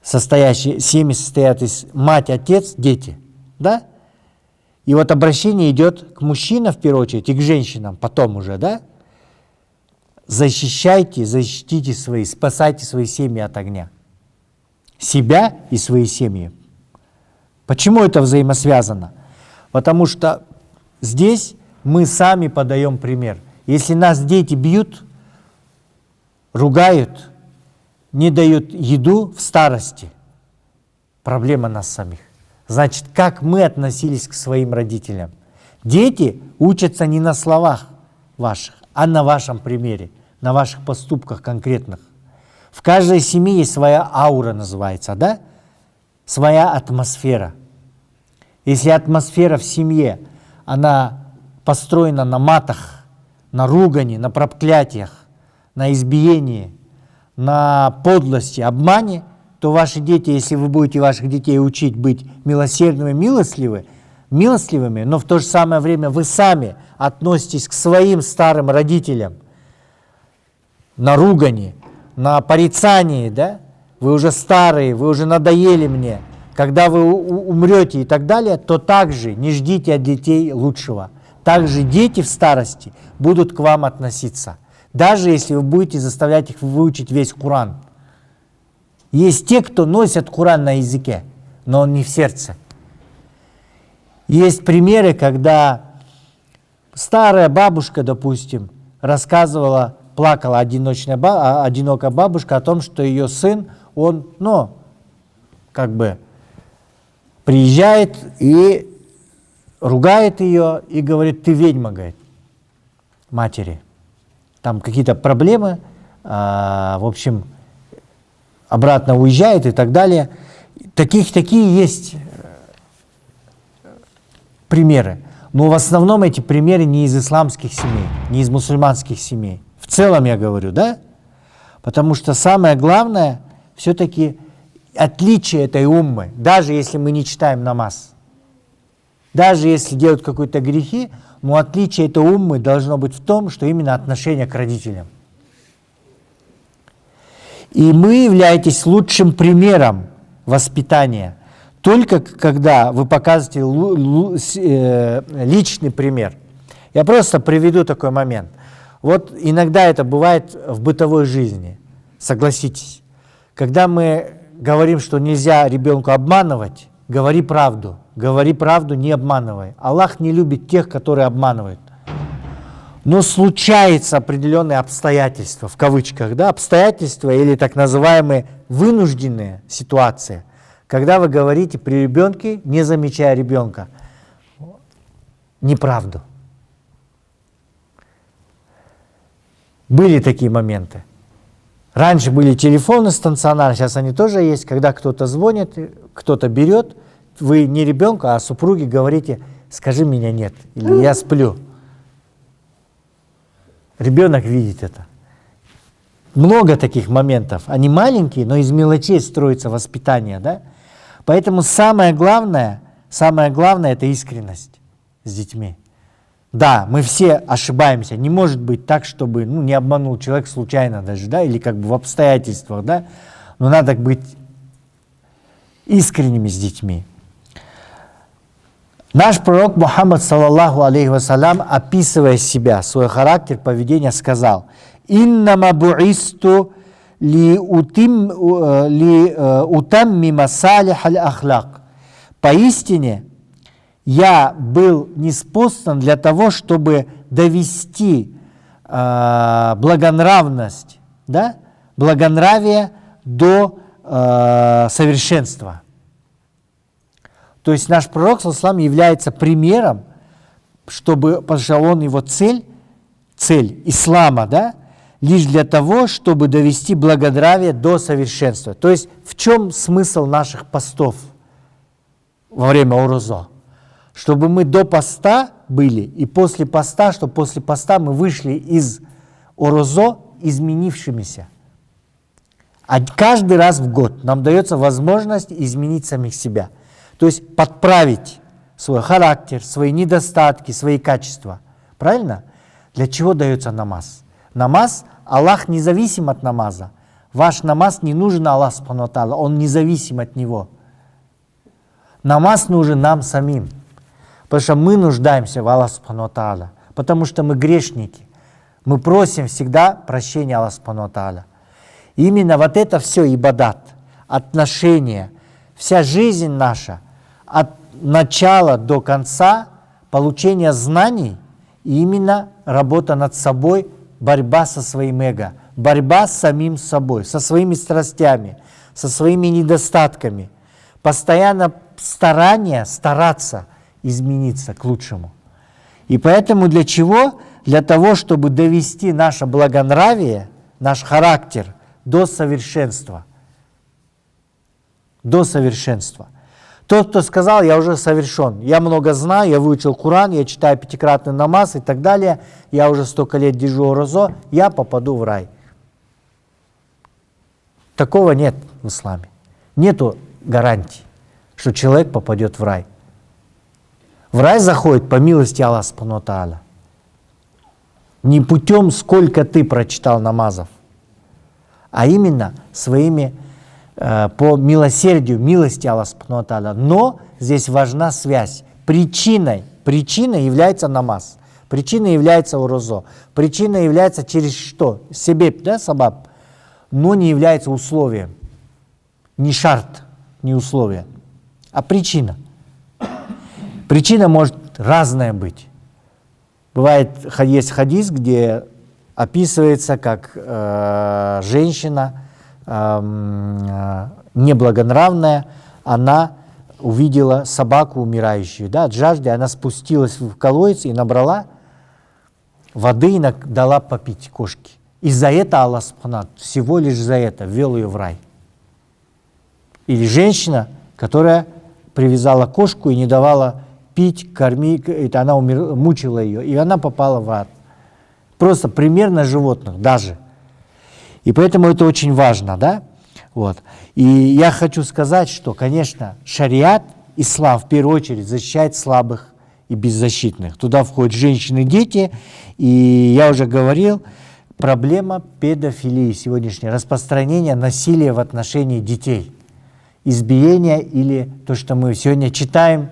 Семьи состоят из мать, отец, дети. Да? И вот обращение идет к мужчинам в первую очередь и к женщинам потом уже, да? Защитите спасайте свои семьи от огня. Себя и свои семьи. Почему это взаимосвязано? Потому что здесь мы сами подаем пример. Если нас дети бьют, ругают, не дают еду в старости, проблема нас самих. Значит, как мы относились к своим родителям? Дети учатся не на словах ваших, а на вашем примере, на ваших поступках конкретных. В каждой семье есть своя аура, называется, да? Своя атмосфера. Если атмосфера в семье, она построена на матах, на ругани, на проклятиях, на избиении, на подлости, обмане, то ваши дети, если вы будете ваших детей учить быть милосердными, милостливыми, но в то же самое время вы сами относитесь к своим старым родителям на ругани, на порицании, да? Вы уже старые, вы уже надоели мне, когда вы умрете и так далее, то также не ждите от детей лучшего. Также дети в старости будут к вам относиться, даже если вы будете заставлять их выучить весь Коран. Есть те, кто носят Коран на языке, но он не в сердце. Есть примеры, когда Старая бабушка, допустим, рассказывала, плакала одинокая бабушка о том, что ее сын, он, приезжает и ругает ее и говорит: ты ведьма, говорит, матери. Там какие-то проблемы, в общем, обратно уезжает и так далее. Такие есть примеры. Но в основном эти примеры не из исламских семей, не из мусульманских семей. В целом я говорю, да? Потому что самое главное все-таки отличие этой уммы, даже если мы не читаем намаз, даже если делают какие-то грехи, но отличие этой уммы должно быть в том, что именно отношение к родителям. И мы являетесь лучшим примером воспитания, только когда вы показываете личный пример. Я просто приведу такой момент. Вот иногда это бывает в бытовой жизни, согласитесь. Когда мы говорим, что нельзя ребенку обманывать, говори правду, не обманывай. Аллах не любит тех, которые обманывают. Но случаются определенные обстоятельства, в кавычках, да, обстоятельства или так называемые вынужденные ситуации, когда вы говорите при ребенке, не замечая ребенка, неправду. Были такие моменты. Раньше были телефоны стационарные, сейчас они тоже есть, когда кто-то звонит, кто-то берет, вы не ребенку, а супруге говорите: скажи, меня нет, или я сплю. Ребенок видит это. Много таких моментов. Они маленькие, но из мелочей строится воспитание, да? Поэтому самое главное это искренность с детьми. Да, мы все ошибаемся. Не может быть так, чтобы не обманул человек случайно даже, да, или в обстоятельствах, да. Но надо быть искренними с детьми. Наш пророк Мухаммад, саллаллаху алейхи вассалям, описывая себя, свой характер, поведение, сказал: «Иннама бу'исту ли утаммима салих аль-ахлак». Поистине, я был ниспослан для того, чтобы довести благонравность, да, благонравие до совершенства. То есть наш пророк, саллаллаху алейхи, является примером, потому что он, его цель ислама, да, лишь для того, чтобы довести благонравие до совершенства. То есть в чем смысл наших постов во время урузо? Чтобы мы до поста были, и после поста, чтобы после поста мы вышли из урузо изменившимися. А каждый раз в год нам дается возможность изменить самих себя. То есть подправить свой характер, свои недостатки, свои качества. Правильно? Для чего дается намаз? Намаз, Аллах независим от намаза. Ваш намаз не нужен Аллаху субхану ва тааля, он независим от него. Намаз нужен нам самим. Потому что мы нуждаемся в Аллахе субхану ва тааля. Потому что мы грешники. Мы просим всегда прощения Аллаха субхану ва тааля. Именно вот это все ибадат, отношения, вся жизнь наша, от начала до конца, получение знаний, и именно работа над собой, борьба со своим эго, борьба с самим собой, со своими страстями, со своими недостатками, постоянно стараться измениться к лучшему. И поэтому для чего? Для того, чтобы довести наше благонравие, наш характер до совершенства. До совершенства. Тот, кто сказал: я уже совершен, я много знаю, я выучил Коран, я читаю пятикратный намаз и так далее, я уже столько лет держу урузо, я попаду в рай. Такого нет в исламе. Нету гарантии, что человек попадет в рай. В рай заходит по милости Аллаха субхану ва тааля. Не путем, сколько ты прочитал намазов, а именно своими по милосердию, милости Аллаха субхану ва тааля. Но здесь важна связь. Причиной является намаз, причиной является урузо, причиной является через что? Себеб, да, сабаб, но не является условием. Не шарт, не условие, а причина. Причина может разная быть. Бывает, есть хадис, где описывается, как женщина неблагонравная, она увидела собаку умирающую, да, от жажды, она спустилась в колодец и набрала воды и дала попить кошке. И за это Аллах Субхану, всего лишь за это ввел ее в рай. Или женщина, которая привязала кошку и не давала пить, кормить, это она мучила ее, и она попала в ад. Просто примерно животных даже. И поэтому это очень важно, да? Вот. И я хочу сказать, что, конечно, шариат, ислам в первую очередь защищает слабых и беззащитных. Туда входят женщины, дети, и я уже говорил, проблема педофилии сегодняшнее, распространение насилия в отношении детей, избиение или то, что мы сегодня читаем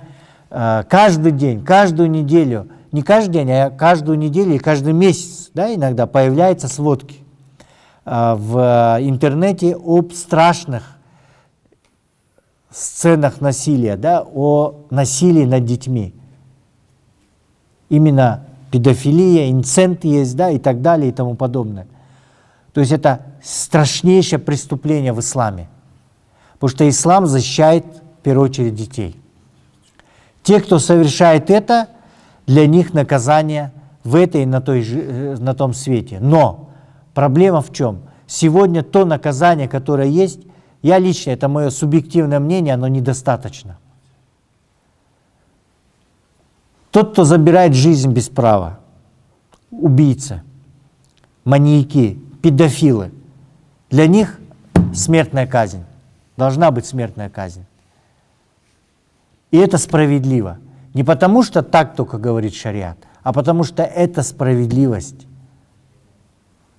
каждый день, каждую неделю, не каждый день, а каждую неделю и каждый месяц, да, иногда появляются сводки в интернете об страшных сценах насилия, да, о насилии над детьми. Именно педофилия, инцест есть, да, и так далее, и тому подобное. То есть это страшнейшее преступление в исламе, потому что ислам защищает в первую очередь детей. Те, кто совершает это, для них наказание в этой и на том свете. Но проблема в чем? Сегодня то наказание, которое есть, я лично, это мое субъективное мнение, оно недостаточно. Тот, кто забирает жизнь без права, убийцы, маньяки, педофилы, для них смертная казнь. Должна быть смертная казнь. И это справедливо. Не потому, что так только говорит шариат, а потому что это справедливость.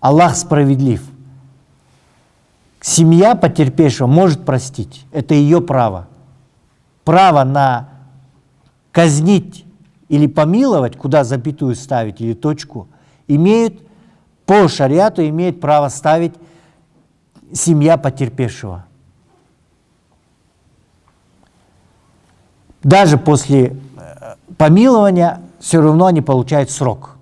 Аллах справедлив. Семья потерпевшего может простить. Это ее право. Право на казнить или помиловать, куда запятую ставить или точку, имеет, по шариату имеет право ставить семья потерпевшего. Даже после помилования все равно они получают срок.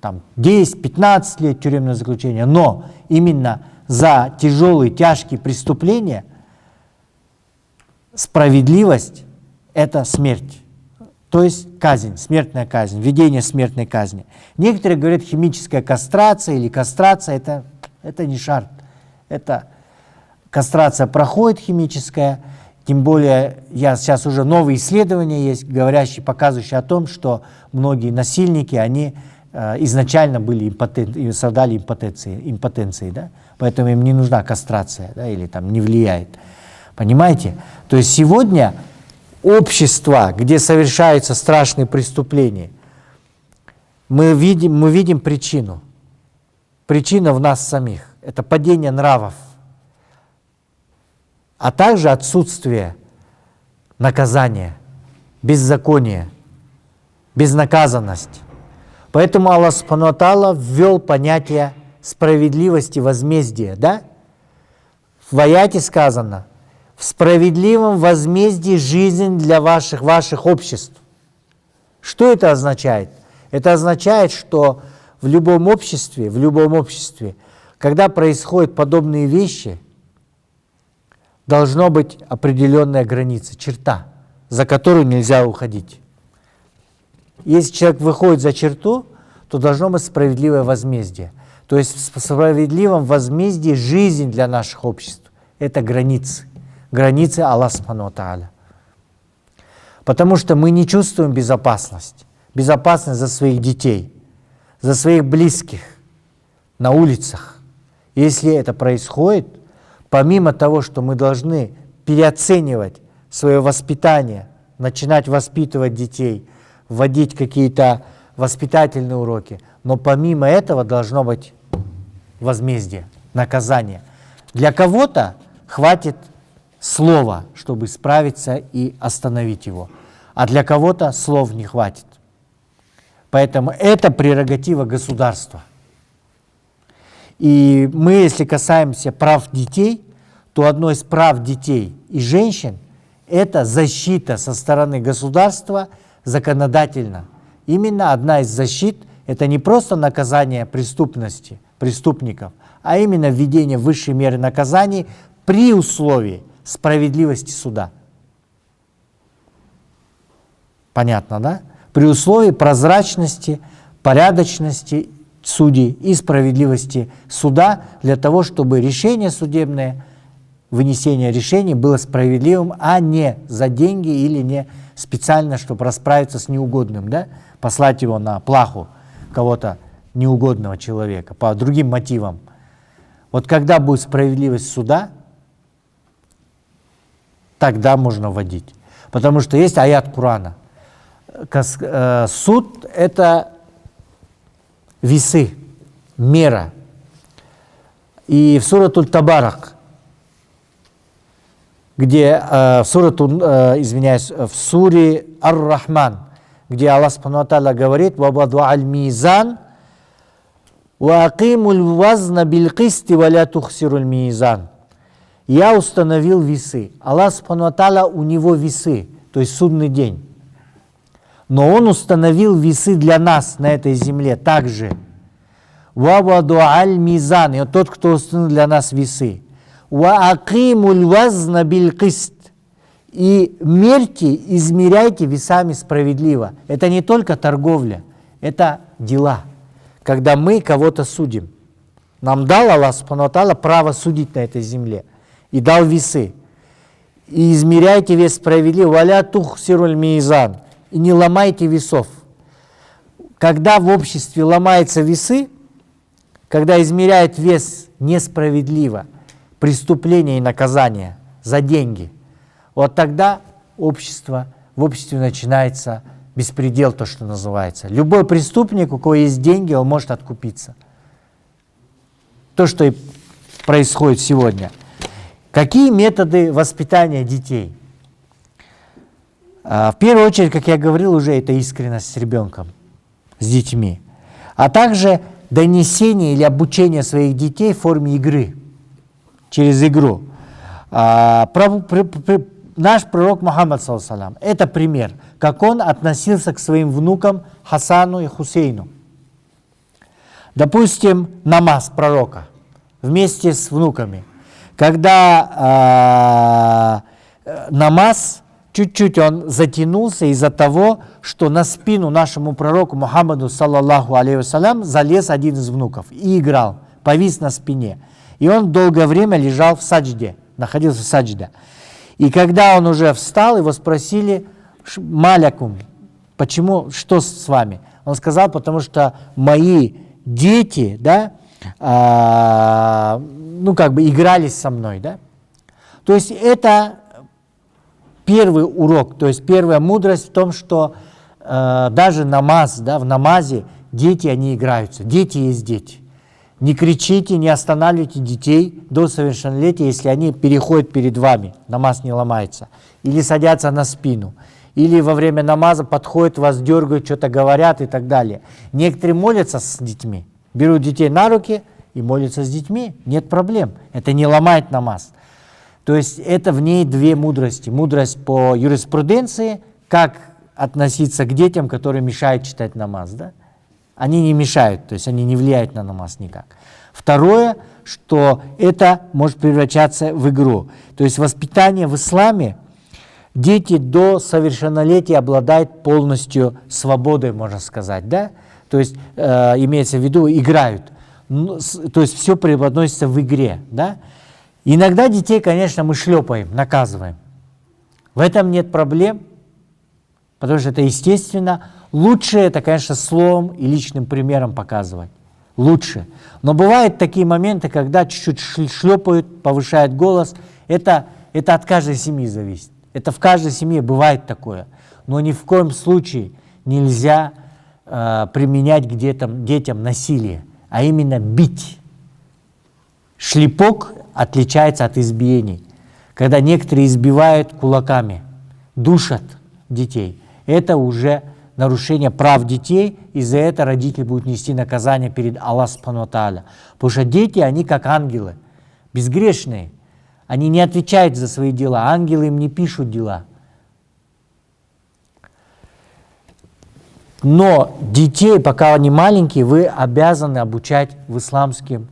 Там 10-15 лет тюремного заключения. Но именно за тяжелые, тяжкие преступления справедливость – это смерть. То есть казнь, смертная казнь, введение смертной казни. Некоторые говорят, химическая кастрация или кастрация – это не шарт. Это кастрация проходит химическая. Тем более, сейчас уже новые исследования есть, говорящие, показывающие о том, что многие насильники, они изначально были страдали импотенцией, да? Поэтому им не нужна кастрация, да, или там не влияет. Понимаете? То есть сегодня общество, где совершаются страшные преступления, мы видим причину. Причина в нас самих. Это падение нравов, а также отсутствие наказания, беззакония, безнаказанность. Поэтому Аллах Субхану ва Тааля ввел понятие справедливости, возмездия. Да? В аяте сказано, в справедливом возмездии жизнь для ваших обществ. Что это означает? Это означает, что в любом обществе, когда происходят подобные вещи, должна быть определенная граница, черта, за которую нельзя уходить. Если человек выходит за черту, то должно быть справедливое возмездие. То есть в справедливом возмездии жизнь для наших обществ – это границы. Границы Аллаха Субхану ва Тааля. Потому что мы не чувствуем безопасность. Безопасность за своих детей, за своих близких, на улицах. Если это происходит, помимо того, что мы должны переоценивать свое воспитание, начинать воспитывать детей, вводить какие-то воспитательные уроки, но помимо этого должно быть возмездие, наказание. Для кого-то хватит слова, чтобы справиться и остановить его, а для кого-то слов не хватит. Поэтому это прерогатива государства. И мы, если касаемся прав детей, то одно из прав детей и женщин – это защита со стороны государства законодательно Именно одна из защит – это не просто наказание преступности, преступников, а именно введение высшей меры наказаний при условии справедливости суда. Понятно, да? При условии прозрачности, порядочности судей и справедливости суда для того, чтобы решение судебное, вынесение решений было справедливым, а не за деньги или не специально, чтобы расправиться с неугодным, да? Послать его на плаху кого-то неугодного человека по другим мотивам. Вот когда будет справедливость суда, тогда можно вводить. Потому что есть аят Корана. Суд – это весы, мера. И в сурату Табарак, где в суре Ар-Рахман, где Аллах Субхану ва Тааля говорит: «Вабаду'аль мизан, ва акимуль вазна биль кисти, ва ля тухсируль мизан». Я установил весы. Аллах Субхану ва Тааля, у него весы, то есть судный день. Но он установил весы для нас на этой земле также. «Вабаду'аль мизан», и тот, кто установил для нас весы. «Ва акимуль вазна биль кист». И мерьте, измеряйте весами справедливо. Это не только торговля, это дела. Когда мы кого-то судим. Нам дал Аллах Субхану ва Тааля право судить на этой земле. И дал весы. И измеряйте вес справедливо. «Валя тухсируль мизан». И не ломайте весов. Когда в обществе ломаются весы, когда измеряют вес несправедливо, преступление и наказание за деньги, вот тогда в обществе начинается беспредел, то, что называется. Любой преступник, у кого есть деньги, он может откупиться. То, что и происходит сегодня. Какие методы воспитания детей? В первую очередь, как я говорил уже, это искренность с ребенком, с детьми. А также донесение или обучение своих детей в форме игры, через игру. Наш пророк Мухаммад, саллаллаху, это пример, как он относился к своим внукам Хасану и Хусейну. Допустим, намаз пророка вместе с внуками. Когда намаз, чуть-чуть он затянулся из-за того, что на спину нашему пророку Мухаммаду, саллаллаху алейхи вассалям, залез один из внуков и играл, повис на спине. И он долгое время лежал в саджде, находился в саджде. И когда он уже встал, его спросили: «Малякум, почему, что с вами?» Он сказал: «Потому что мои дети, да, игрались со мной». Да? То есть это первый урок, то есть первая мудрость в том, что даже намаз, да, в намазе дети, они играются. Дети есть дети. Не кричите, не останавливайте детей до совершеннолетия, если они переходят перед вами, намаз не ломается. Или садятся на спину. Или во время намаза подходят, вас дергают, что-то говорят и так далее. Некоторые молятся с детьми, берут детей на руки и молятся с детьми. Нет проблем. Это не ломает намаз. То есть это в ней две мудрости. Мудрость по юриспруденции, как относиться к детям, которые мешают читать намаз. Да? Они не мешают, то есть они не влияют на намаз никак. Второе, что это может превращаться в игру. То есть воспитание в исламе, дети до совершеннолетия обладают полностью свободой, можно сказать. Да? То есть имеется в виду, играют. То есть все преподносится в игре. Да? Иногда детей, конечно, мы шлепаем, наказываем. В этом нет проблем, потому что это естественно. Лучше это, конечно, словом и личным примером показывать. Лучше. Но бывают такие моменты, когда чуть-чуть шлепают, повышают голос. Это от каждой семьи зависит. Это в каждой семье бывает такое. Но ни в коем случае нельзя применять к детям насилие, а именно бить. Шлепок отличается от избиений. Когда некоторые избивают кулаками, душат детей, это уже нарушение прав детей, и за это родители будут нести наказание перед Аллахом Субхану ва Тааля. Потому что дети, они как ангелы, безгрешные. Они не отвечают за свои дела, ангелы им не пишут дела. Но детей, пока они маленькие, вы обязаны обучать в исламском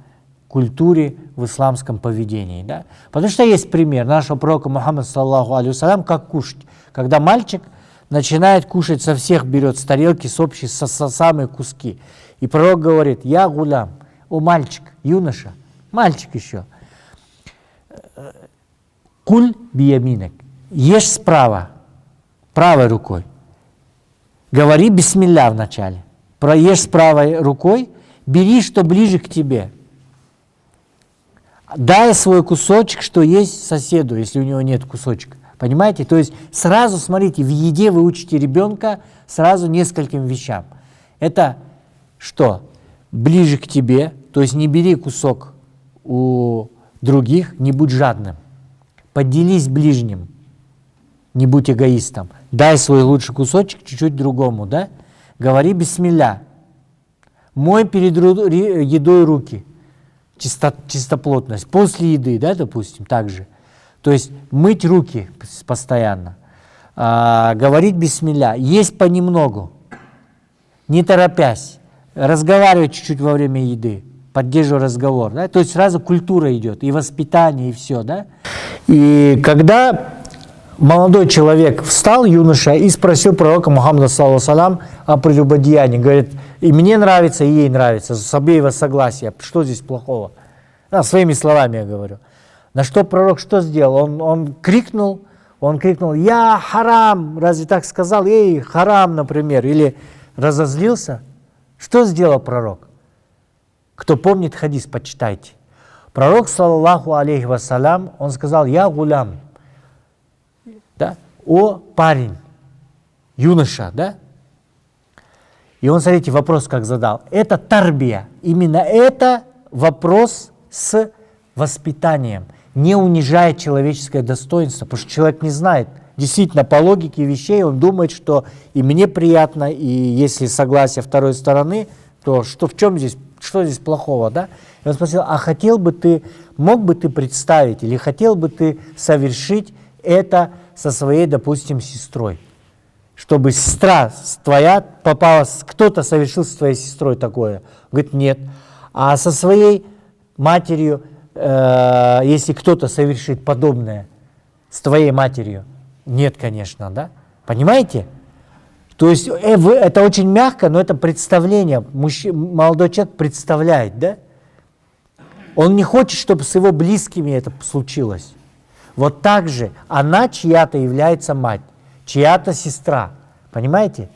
культуре, в исламском поведении. Да? Потому что есть пример нашего пророка Мухаммада, саллаллаху алейхи вассалям, как кушать. Когда мальчик начинает кушать, со всех берет с тарелки, с общей, со самые куски. И пророк говорит: я гулям, о мальчик, юноша, мальчик еще. Куль бияминек, ешь справа, правой рукой. Говори бисмилля вначале. Проешь с правой рукой, бери, что ближе к тебе. Дай свой кусочек, что есть соседу, если у него нет кусочка. Понимаете? То есть сразу, смотрите, в еде вы учите ребенка сразу нескольким вещам. Это что? Ближе к тебе, то есть не бери кусок у других, не будь жадным. Поделись ближним, не будь эгоистом. Дай свой лучший кусочек чуть-чуть другому, да? Говори бисмилля. Мой перед едой руки. Чистоплотность. После еды, да, допустим, также. То есть мыть руки постоянно. Говорить бисмилля. Есть понемногу, не торопясь. Разговаривать чуть-чуть во время еды. Поддерживать разговор. Да? То есть сразу культура идет, и воспитание, и все. Да? И когда молодой человек встал, юноша, и спросил пророка Мухаммада, саллаллаху алейхи вассалям, о прелюбодеянии. Говорит: и мне нравится, и ей нравится, с обеих согласия. Что здесь плохого? Своими словами я говорю. На что пророк что сделал? Он крикнул, я харам, разве так сказал? Эй, харам, например, или разозлился. Что сделал пророк? Кто помнит хадис, почитайте. Пророк, саллаллаху алейхи вассалям, он сказал: я гулям, да? О парень, юноша, да? И он, смотрите, вопрос как задал. Это тарбия. Именно это вопрос с воспитанием. Не унижает человеческое достоинство, потому что человек не знает. Действительно, по логике вещей он думает, что и мне приятно, и если согласие второй стороны, то что здесь плохого, да? И он спросил: а мог бы ты представить, или хотел бы ты совершить это со своей, допустим, сестрой? Чтобы сестра твоя попалась, кто-то совершил с твоей сестрой такое. Говорит: нет. А со своей матерью, если кто-то совершит подобное с твоей матерью, нет, конечно, да? Понимаете? То есть это очень мягко, но это представление. Молодой человек представляет, да? Он не хочет, чтобы с его близкими это случилось. Вот так же она чья-то является мать, чья-то сестра. Понимаете?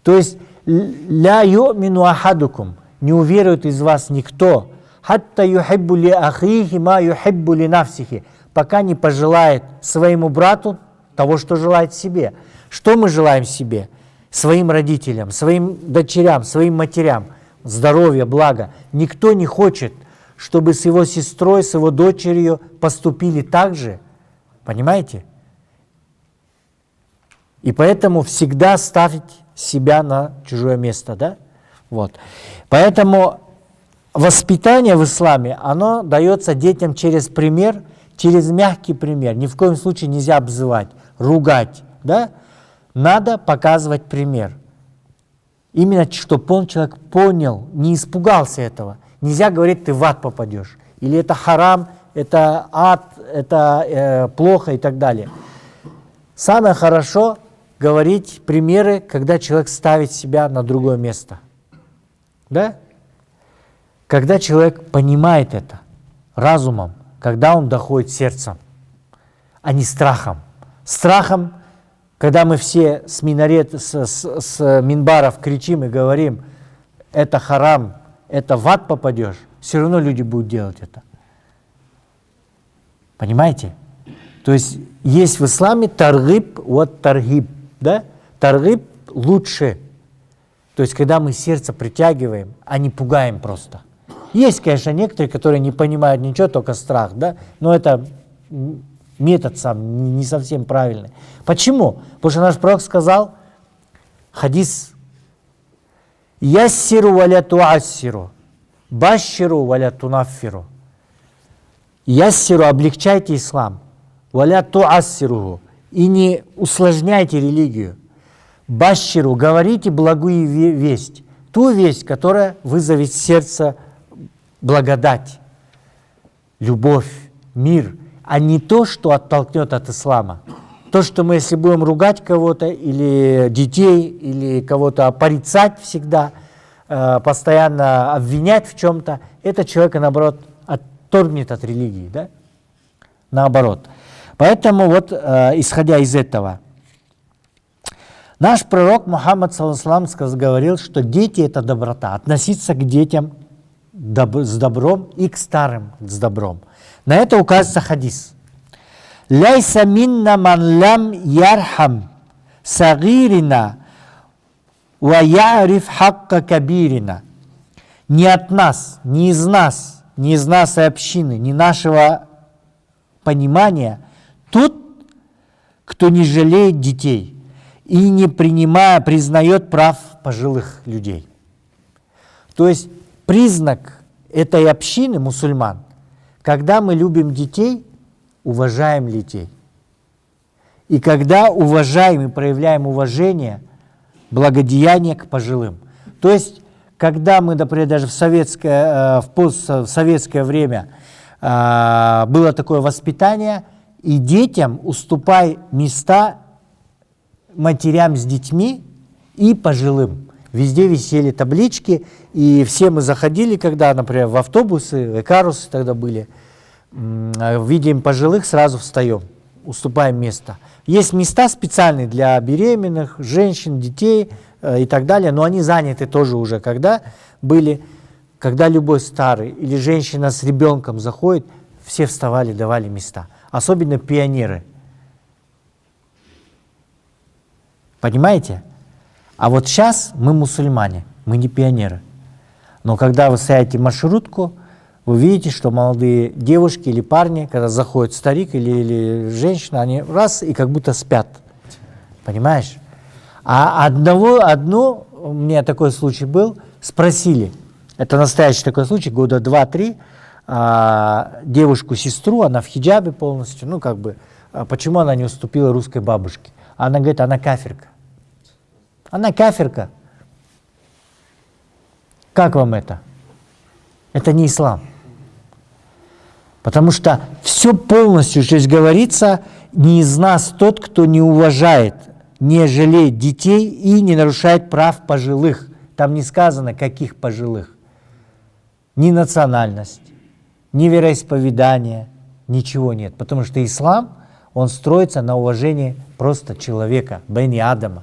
То есть ля ю'мину ахадукум, не уверует из вас никто, хатта юхиббу ли ахихи ма юхиббу ли нафсихи, пока не пожелает своему брату того, что желает себе. Что мы желаем себе? Своим родителям, своим дочерям, своим матерям, здоровья, блага. Никто не хочет, чтобы с его сестрой, с его дочерью поступили так же. Понимаете? И поэтому всегда ставить себя на чужое место, да? Вот. Поэтому воспитание в исламе, оно дается детям через пример, через мягкий пример. Ни в коем случае нельзя обзывать, ругать, да? Надо показывать пример. Именно, чтобы человек понял, не испугался этого. Нельзя говорить: ты в ад попадешь. Или это харам, это ад, это плохо и так далее. Самое хорошо говорить примеры, когда человек ставит себя на другое место. Да? Когда человек понимает это разумом, когда он доходит сердцем, а не страхом. Страхом, когда мы все с минбаров кричим и говорим: это харам, это в ад попадешь, все равно люди будут делать это. Понимаете? То есть есть в исламе таргиб, вот таргиб, да? Таргиб лучше. То есть когда мы сердце притягиваем, а не пугаем просто. Есть, конечно, некоторые, которые не понимают ничего, только страх, да? Но это метод сам не совсем правильный. Почему? Потому что наш пророк сказал, хадис: «Яссиру валя туассиру, башширу валя тунаффиру». Яссиру, облегчайте ислам, валя туассиру, и не усложняйте религию. Баширу, говорите благую весть, ту весть, которая вызовет в сердце благодать, любовь, мир, а не то, что оттолкнет от ислама. То, что мы, если будем ругать кого-то, или детей, или кого-то порицать всегда, постоянно обвинять в чем-то, это человека, наоборот, отторгнет от религии, да? Наоборот. Поэтому вот, исходя из этого, наш пророк Мухаммад ﷺ говорил, что дети – это доброта, относиться к детям с добром и к старым с добром. На это указывается хадис. «Ляйса минна ман лям ярхам сагирина ва яриф хакка кабирина». Не от нас, не из нас, не из нашей общины, не нашего понимания тот, кто не жалеет детей и не признает прав пожилых людей. То есть признак этой общины мусульман, когда мы любим детей, уважаем детей. И когда уважаем и проявляем уважение, благодеяние к пожилым. То есть, когда мы, например, даже в постсоветское время было такое воспитание, и детям уступай места матерям с детьми и пожилым. Везде висели таблички, и все мы заходили, когда, например, в автобусы, экарусы тогда были, видим пожилых, сразу встаем, уступаем место. Есть места специальные для беременных, женщин, детей и так далее, но они заняты тоже уже, когда любой старый или женщина с ребенком заходит, все вставали, давали места. Особенно пионеры. Понимаете? А вот сейчас мы мусульмане, мы не пионеры. Но когда вы сядете в маршрутку, вы видите, что молодые девушки или парни, когда заходит старик или женщина, они раз и как будто спят. Понимаешь? А одну, у меня такой случай был, спросили, это настоящий такой случай, года 2-3, девушку-сестру, она в хиджабе полностью, почему она не уступила русской бабушке? Она говорит, она кафирка. Она кафирка. Как вам это? Это не ислам. Потому что все полностью здесь говорится, не из нас тот, кто не уважает, не жалеет детей и не нарушает прав пожилых. Там не сказано, каких пожилых. Ни национальность, ни вероисповедание, ничего нет. Потому что ислам, он строится на уважении просто человека, бени Адама.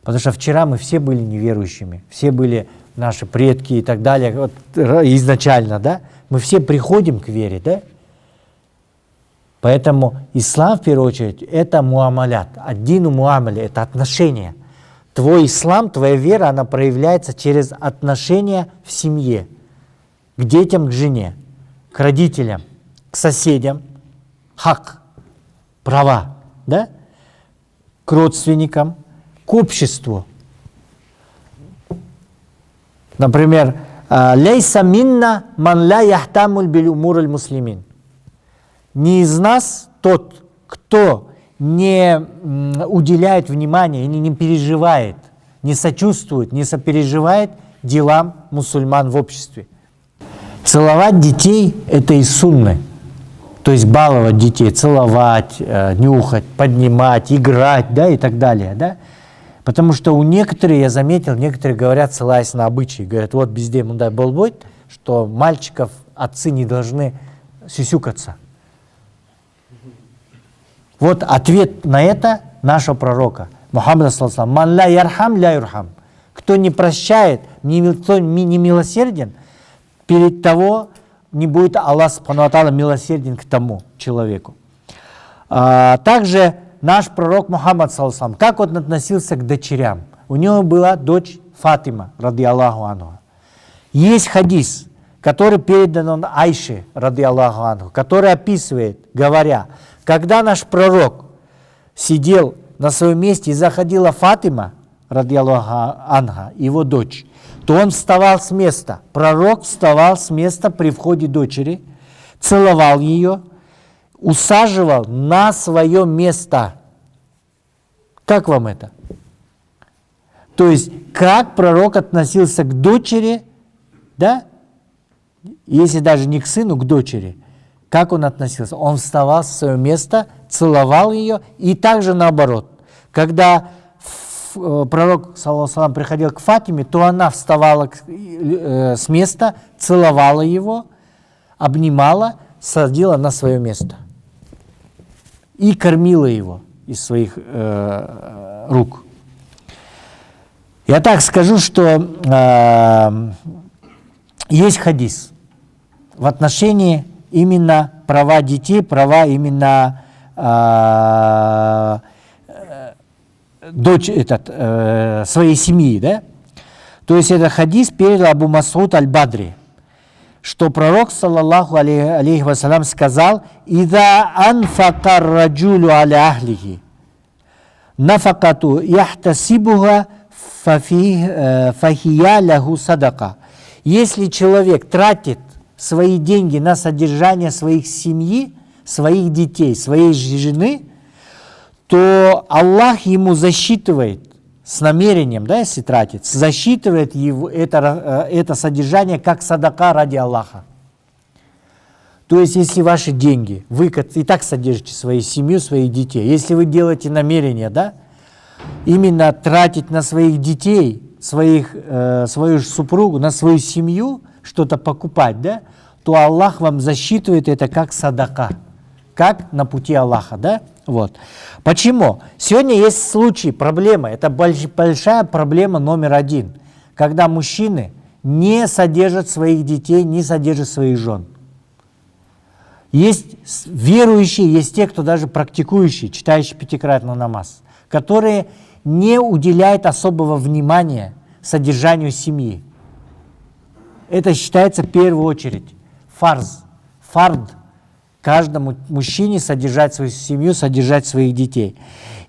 Потому что вчера мы все были неверующими, все были наши предки и так далее, вот, изначально, да? Мы все приходим к вере, да? Поэтому ислам, в первую очередь, это муамалят. Аддину муамали, это отношения. Твой ислам, твоя вера, она проявляется через отношения в семье. К детям, к жене, к родителям, к соседям. Хак, права, да? К родственникам, к обществу. Например, «Лейса минна ман ла яхтамуль бил умур аль-муслимин». Не из нас тот, кто не уделяет внимания, не переживает, не сочувствует, не сопереживает делам мусульман в обществе. Целовать детей – это из сунны. То есть баловать детей, целовать, нюхать, поднимать, играть, да, и так далее, да. Потому что у некоторых, я заметил, некоторые говорят, ссылаясь на обычаи, говорят, вот безде мундай болбойт, что мальчиков отцы не должны сюсюкаться. Вот ответ на это нашего пророка, Мухаммада саллаллаху алейхи ва саллям, «Ман ла ярхам, ля юрхам». Кто не прощает, кто не милосерден, перед того не будет Аллах субхану ва тааля милосерден к тому человеку. Также наш пророк Мухаммад, саллаллаху алейхи ва саллям, как он относился к дочерям? У него была дочь Фатима, ради Аллаху анху. Есть хадис, который передан он Айше, ради Аллаху анху, который описывает, говоря, когда наш пророк сидел на своем месте и заходила Фатима, ради Аллаху анха, его дочь, то он вставал с места. Пророк вставал с места при входе дочери, целовал ее, усаживал на свое место. Как вам это? То есть, как пророк относился к дочери, да? Если даже не к сыну, к дочери. Как он относился? Он вставал с своего места, целовал ее, и также наоборот. Когда пророк, саллаллаху, приходил к Фатиме, то она вставала с места, целовала его, обнимала, садила на свое место и кормила его из своих рук. Я так скажу, что есть хадис в отношении именно права детей, права именно своей семьи, да? То есть это хадис передал Абу Мас'уд аль-Бадри, что пророк, саллаллаху алейхи вассалям, сказал: «Ида анфака раджулю аля ахлихи, нафакату яхтасибуха фахия лаху садака». Если человек тратит свои деньги на содержание своих семьи, своих детей, своей жены, то Аллах ему засчитывает с намерением, да, если тратит, засчитывает его, это содержание как садака ради Аллаха. То есть, если ваши деньги, вы и так содержите свою семью, своих детей, если вы делаете намерение, да, именно тратить на своих детей, свою супругу, на свою семью, что-то покупать, да, то Аллах вам засчитывает это как садака, как на пути Аллаха, да? Вот. Почему? Сегодня есть случай, проблема, это большая проблема номер один, когда мужчины не содержат своих детей, не содержат своих жен. Есть верующие, есть те, кто даже практикующие, читающие пятикратный намаз, которые не уделяют особого внимания содержанию семьи. Это считается в первую очередь фард каждому мужчине содержать свою семью, содержать своих детей.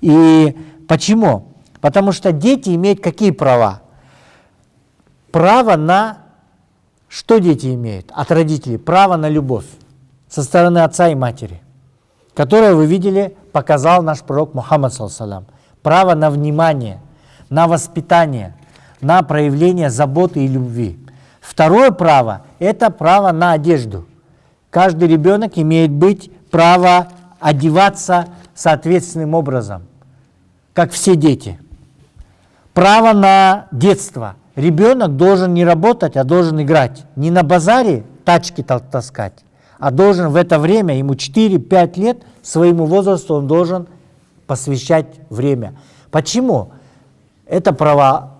И почему? Потому что дети имеют какие права? Право на... Что дети имеют от родителей? Право на любовь со стороны отца и матери, которое, вы видели, показал наш пророк Мухаммад, саллаллаху. Право на внимание, на воспитание, на проявление заботы и любви. Второе право – это право на одежду. Каждый ребенок имеет право одеваться соответственным образом, как все дети. Право на детство. Ребенок должен не работать, а должен играть. Не на базаре тачки таскать, а должен в это время, ему 4-5 лет, своему возрасту он должен посвящать время. Почему? Это права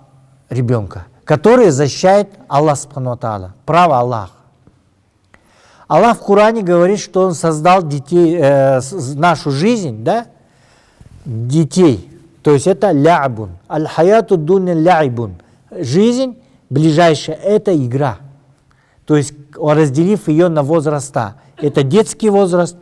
ребенка, которые защищает Аллах Субхану ва Тааля. Право Аллаха. Аллах в Коране говорит, что Он создал детей, нашу жизнь, да, детей. То есть это лябун. Аль-хаяту дунья лябун. Жизнь ближайшая – это игра. То есть разделив ее на возраста. Это детский возраст,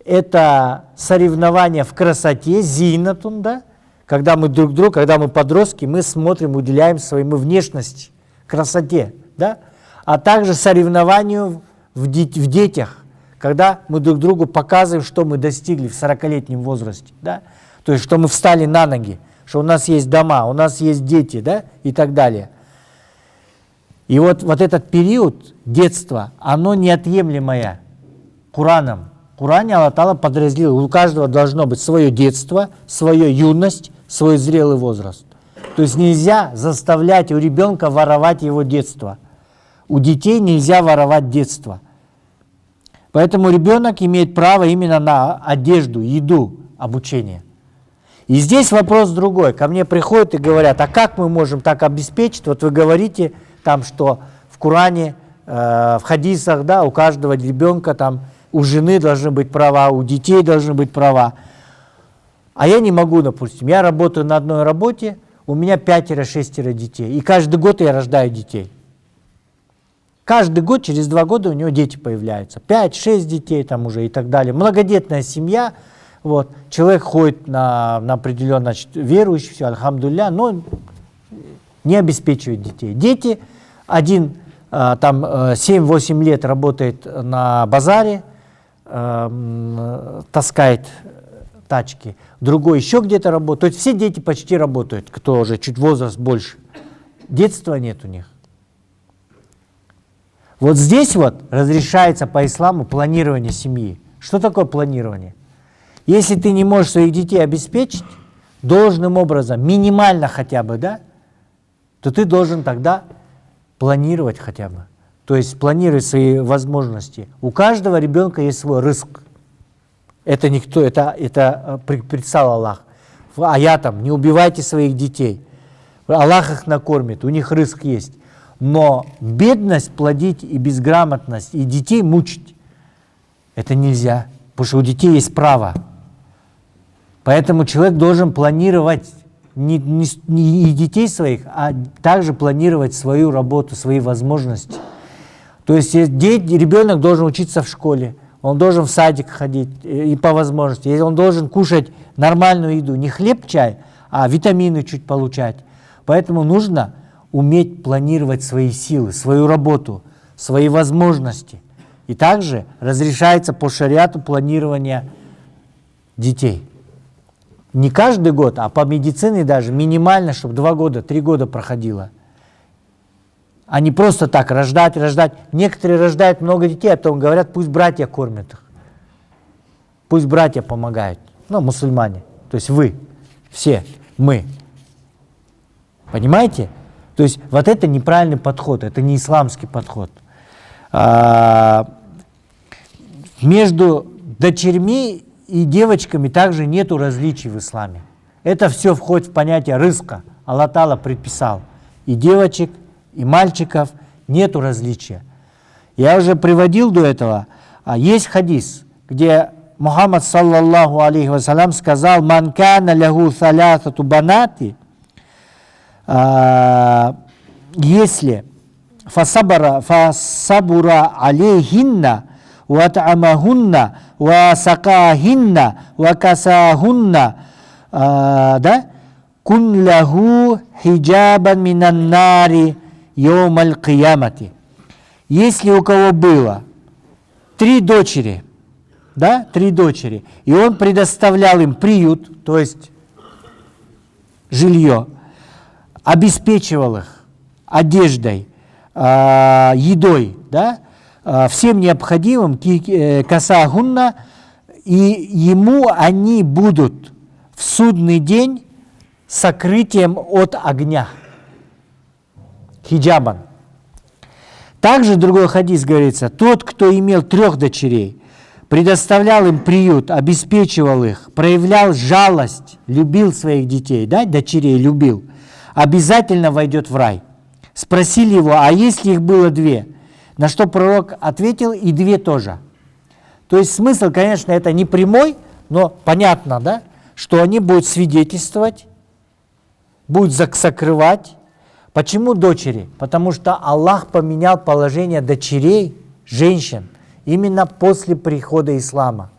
это соревнования в красоте, зинатун, да? Когда мы друг друга, когда мы подростки, мы смотрим, уделяем своей внешности, красоте, да? А также соревнованию в детях, когда мы друг другу показываем, что мы достигли в 40-летнем возрасте, да? То есть, что мы встали на ноги, что у нас есть дома, у нас есть дети, да? И так далее. И вот этот период детства, оно неотъемлемое Кораном. В Коране Аллах Та'аля подразделил, у каждого должно быть свое детство, свою юность, свой зрелый возраст. То есть нельзя заставлять у ребенка воровать его детство. У детей нельзя воровать детство. Поэтому ребенок имеет право именно на одежду, еду, обучение. И здесь вопрос другой. Ко мне приходят и говорят, а как мы можем так обеспечить? Вот вы говорите, там, что в Коране, в хадисах, да, у каждого ребенка, там, у жены должны быть права, у детей должны быть права. А я не могу, допустим, я работаю на одной работе, у меня 5-6 детей, и каждый год я рождаю детей. Каждый год, через 2 года у него дети появляются. 5-6 детей там уже и так далее. Многодетная семья, вот. Человек ходит на определенно, значит, верующий, все, альхамдулилля, но не обеспечивает детей. Дети, один там 7-8 лет работает на базаре, таскает тачке, другой еще где-то работает. То есть все дети почти работают, кто уже чуть возраст больше. Детства нет у них. Вот здесь вот разрешается по исламу планирование семьи. Что такое планирование? Если ты не можешь своих детей обеспечить должным образом, минимально хотя бы, да, то ты должен тогда планировать хотя бы. То есть планировать свои возможности. У каждого ребенка есть свой рызк. Это никто, это предписал Аллах. Аятам: не убивайте своих детей. Аллах их накормит, у них рызк есть. Но бедность плодить и безграмотность, и детей мучить, это нельзя. Потому что у детей есть право. Поэтому человек должен планировать не детей своих, а также планировать свою работу, свои возможности. То есть ребенок должен учиться в школе, он должен в садик ходить и по возможности. Он должен кушать нормальную еду, не хлеб, чай, а витамины чуть получать. Поэтому нужно уметь планировать свои силы, свою работу, свои возможности. И также разрешается по шариату планирование детей. Не каждый год, а по медицине даже минимально, чтобы 2 года, 3 года проходило. А не просто так рождать. Некоторые рождают много детей, а потом говорят, пусть братья кормят их. Пусть братья помогают. Ну, мусульмане. То есть вы, все, мы. Понимаете? То есть вот это неправильный подход, это не исламский подход. Между дочерьми и девочками также нету различий в исламе. Это все входит в понятие рызка. Аллах Та'аля предписал. И девочек, и мальчиков нету различия. Я уже приводил до этого. Есть хадис, где Мухаммад саллаллаху алейхи вассалям сказал: «Ман кана лаху салясату банати», если фасабура алейхинна ва та'амахунна ва сакахинна ва касахунна, да, кун лаху хиджабан минан нари йомаль киямати. Если у кого было 3 дочери, да, 3 дочери, и он предоставлял им приют, то есть жилье, обеспечивал их одеждой, едой, да, всем необходимым, касахунна, и ему они будут в судный день сокрытием от огня. Хиджабан. Также другой хадис говорится: тот, кто имел 3 дочерей, предоставлял им приют, обеспечивал их, проявлял жалость, любил своих детей, да, дочерей любил, обязательно войдет в рай. Спросили его: а если их было 2? На что пророк ответил: и 2 тоже. То есть смысл, конечно, это не прямой, но понятно, да, что они будут свидетельствовать, будут сокрывать. Почему дочери? Потому что Аллах поменял положение дочерей, женщин, именно после прихода ислама.